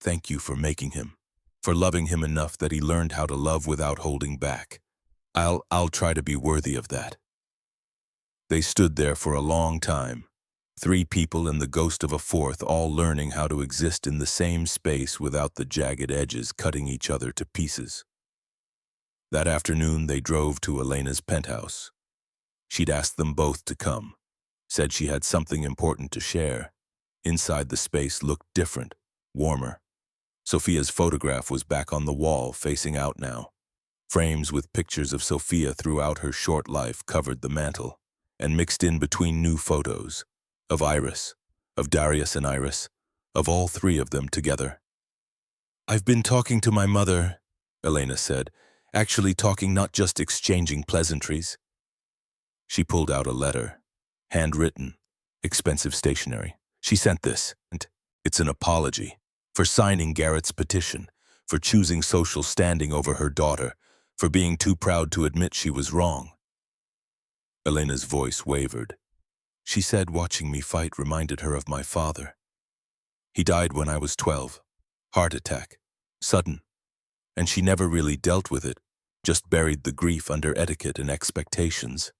"Thank you for making him, for loving him enough that he learned how to love without holding back. I'll try to be worthy of that." They stood there for a long time. 3 people and the ghost of a 4th, all learning how to exist in the same space without the jagged edges cutting each other to pieces. That afternoon, they drove to Elena's penthouse. She'd asked them both to come, said she had something important to share. Inside, the space looked different, warmer. Sophia's photograph was back on the wall, facing out now. Frames with pictures of Sophia throughout her short life covered the mantel, and mixed in between new photos. Of Iris, of Darius and Iris, of all 3 of them together. "I've been talking to my mother," Elena said, "actually talking, not just exchanging pleasantries." She pulled out a letter, handwritten, expensive stationery. She sent this, and it's an apology for signing Garrett's petition, for choosing social standing over her daughter, for being too proud to admit she was wrong. Elena's voice wavered. She said watching me fight reminded her of my father. He died when I was 12. Heart attack. Sudden. And she never really dealt with it, just buried the grief under etiquette and expectations.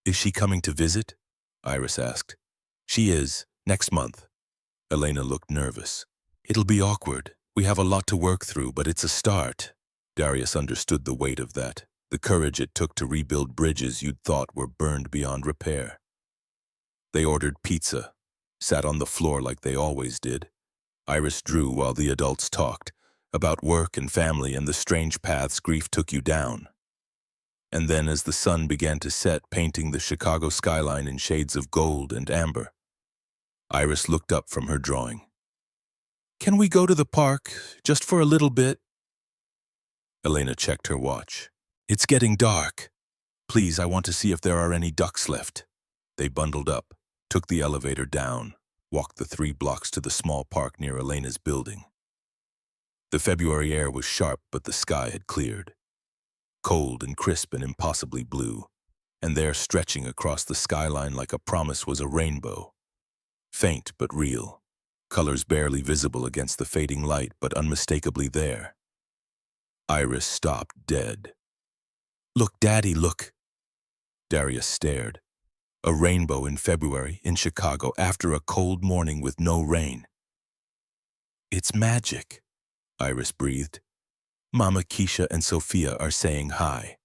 "Is she coming to visit?" Iris asked. "She is, next month." Elena looked nervous. "It'll be awkward. We have a lot to work through, but it's a start." Darius understood the weight of that, the courage it took to rebuild bridges you'd thought were burned beyond repair. They ordered pizza, sat on the floor like they always did. Iris drew while the adults talked, about work and family and the strange paths grief took you down. And then as the sun began to set, painting the Chicago skyline in shades of gold and amber, Iris looked up from her drawing. "Can we go to the park, just for a little bit?" Elena checked her watch. "It's getting dark. Please, I want to see if there are any ducks left." They bundled up, took the elevator down, walked the 3 blocks to the small park near Elena's building. The February air was sharp, but the sky had cleared. Cold and crisp and impossibly blue, and there, stretching across the skyline like a promise, was a rainbow. Faint but real, colors barely visible against the fading light, but unmistakably there. Iris stopped dead. "Look, Daddy, look." Darius stared. A rainbow in February, in Chicago, after a cold morning with no rain. "It's magic," Iris breathed. "Mama Keisha and Sophia are saying hi."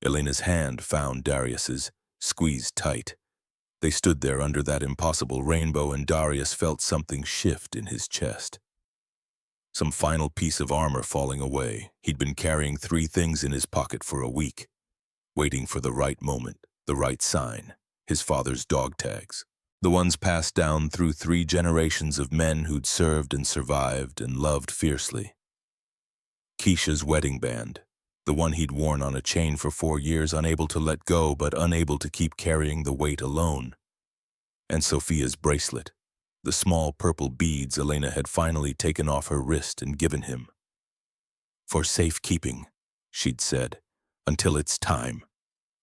Elena's hand found Darius's, squeezed tight. They stood there under that impossible rainbow, and Darius felt something shift in his chest. Some final piece of armor falling away. He'd been carrying 3 things in his pocket for a week. waiting for the right moment, the right sign, his father's dog tags. The ones passed down through 3 generations of men who'd served and survived and loved fiercely. Keisha's wedding band, the one he'd worn on a chain for 4 years, unable to let go but unable to keep carrying the weight alone. And Sophia's bracelet, the small purple beads Elena had finally taken off her wrist and given him. "For safekeeping," she'd said, "until it's time."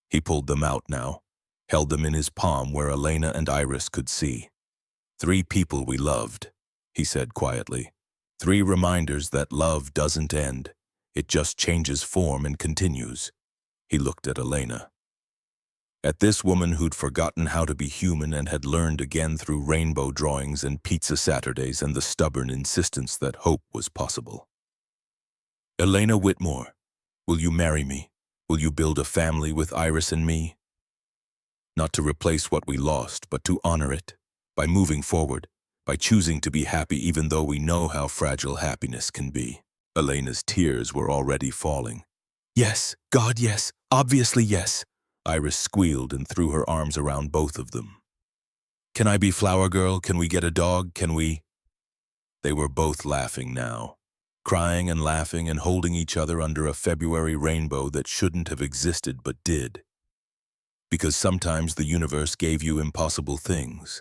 He pulled them out now, held them in his palm where Elena and Iris could see. "3 people we loved," he said quietly. 3 reminders that love doesn't end. It just changes form and continues. He looked at Elena. At this woman who'd forgotten how to be human and had learned again through rainbow drawings and pizza Saturdays and the stubborn insistence that hope was possible. "Elena Whitmore, will you marry me? Will you build a family with Iris and me? Not to replace what we lost, but to honor it, by moving forward, by choosing to be happy even though we know how fragile happiness can be." Elena's tears were already falling. "Yes, God, yes, obviously yes." Iris squealed and threw her arms around both of them. "Can I be flower girl? Can we get a dog? Can we?" They were both laughing now, crying and laughing and holding each other under a February rainbow that shouldn't have existed but did. Because sometimes the universe gave you impossible things.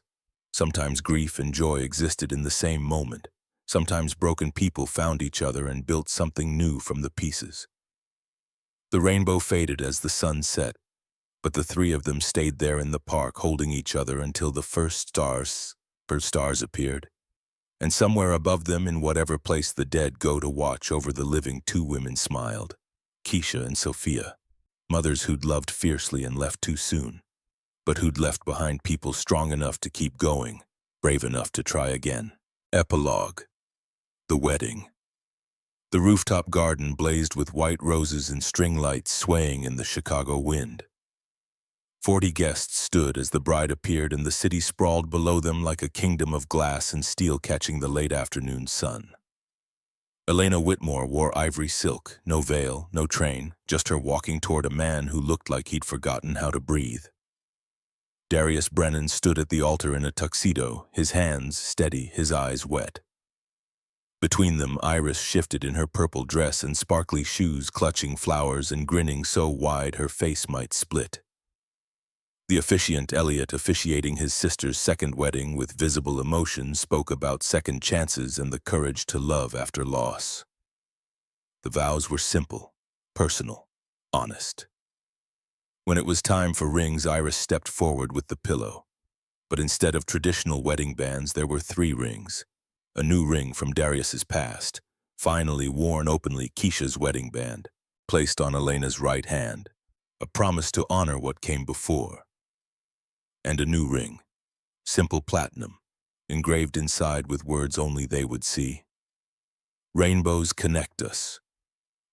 Sometimes grief and joy existed in the same moment. Sometimes broken people found each other and built something new from the pieces. The rainbow faded as the sun set, but the 3 of them stayed there in the park holding each other until the first stars appeared. And somewhere above them, in whatever place the dead go to watch over the living, 2 women smiled. Keisha and Sophia, mothers who'd loved fiercely and left too soon, but who'd left behind people strong enough to keep going, brave enough to try again. Epilogue. The wedding. The rooftop garden blazed with white roses and string lights swaying in the Chicago wind. 40 guests stood as the bride appeared, and the city sprawled below them like a kingdom of glass and steel catching the late afternoon sun. Elena Whitmore wore ivory silk, no veil, no train, just her walking toward a man who looked like he'd forgotten how to breathe. Darius Brennan stood at the altar in a tuxedo, his hands steady, his eyes wet. Between them, Iris shifted in her purple dress and sparkly shoes, clutching flowers and grinning so wide her face might split. The officiant, Elliot, officiating his sister's second wedding with visible emotion, spoke about second chances and the courage to love after loss. The vows were simple, personal, honest. When it was time for rings, Iris stepped forward with the pillow. But instead of traditional wedding bands, there were 3 rings. A new ring from Darius's past, finally worn openly, Keisha's wedding band, placed on Elena's right hand, a promise to honor what came before. And a new ring, simple platinum, engraved inside with words only they would see. "Rainbows connect us."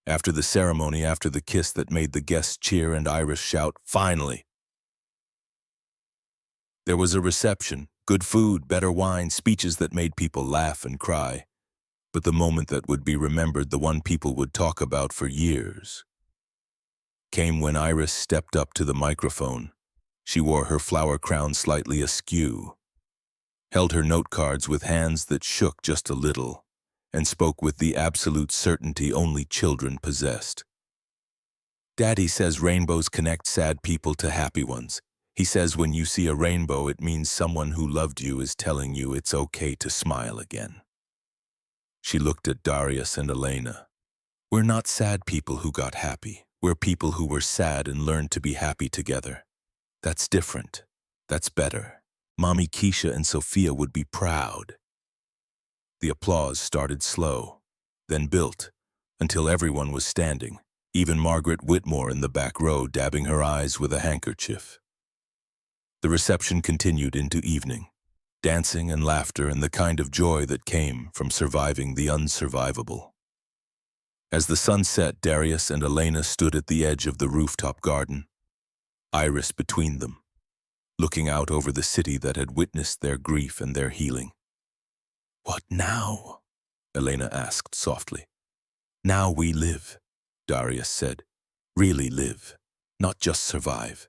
After the ceremony, after the kiss that made the guests cheer and Iris shout, "Finally!" There was a reception, good food, better wine, speeches that made people laugh and cry. But the moment that would be remembered, the one people would talk about for years, came when Iris stepped up to the microphone. She wore her flower crown slightly askew, held her note cards with hands that shook just a little, and spoke with the absolute certainty only children possessed. "Daddy says rainbows connect sad people to happy ones. He says when you see a rainbow, it means someone who loved you is telling you it's okay to smile again." She looked at Darius and Elena. "We're not sad people who got happy. We're people who were sad and learned to be happy together. That's different. That's better. Mommy Keisha and Sophia would be proud." The applause started slow, then built, until everyone was standing, even Margaret Whitmore in the back row dabbing her eyes with a handkerchief. The reception continued into evening, dancing and laughter and the kind of joy that came from surviving the unsurvivable. As the sun set, Darius and Elena stood at the edge of the rooftop garden, Iris between them, looking out over the city that had witnessed their grief and their healing. "What now?" Elena asked softly. "Now we live," Darius said. "Really live. not just survive.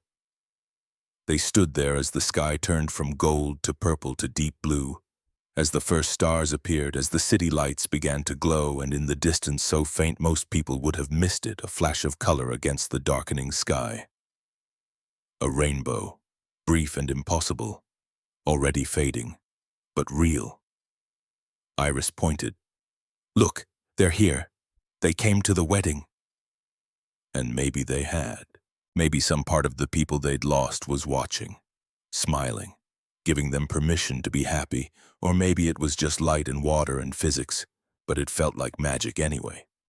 They stood there as the sky turned from gold to purple to deep blue, as the first stars appeared, as the city lights began to glow, and in the distance so faint most people would have missed it, a flash of color against the darkening sky. A rainbow, brief and impossible, already fading, but real. Iris pointed. "Look, they're here. They came to the wedding." And maybe they had. Maybe some part of the people they'd lost was watching, smiling, giving them permission to be happy, or maybe it was just light and water and physics, but it felt like magic anyway.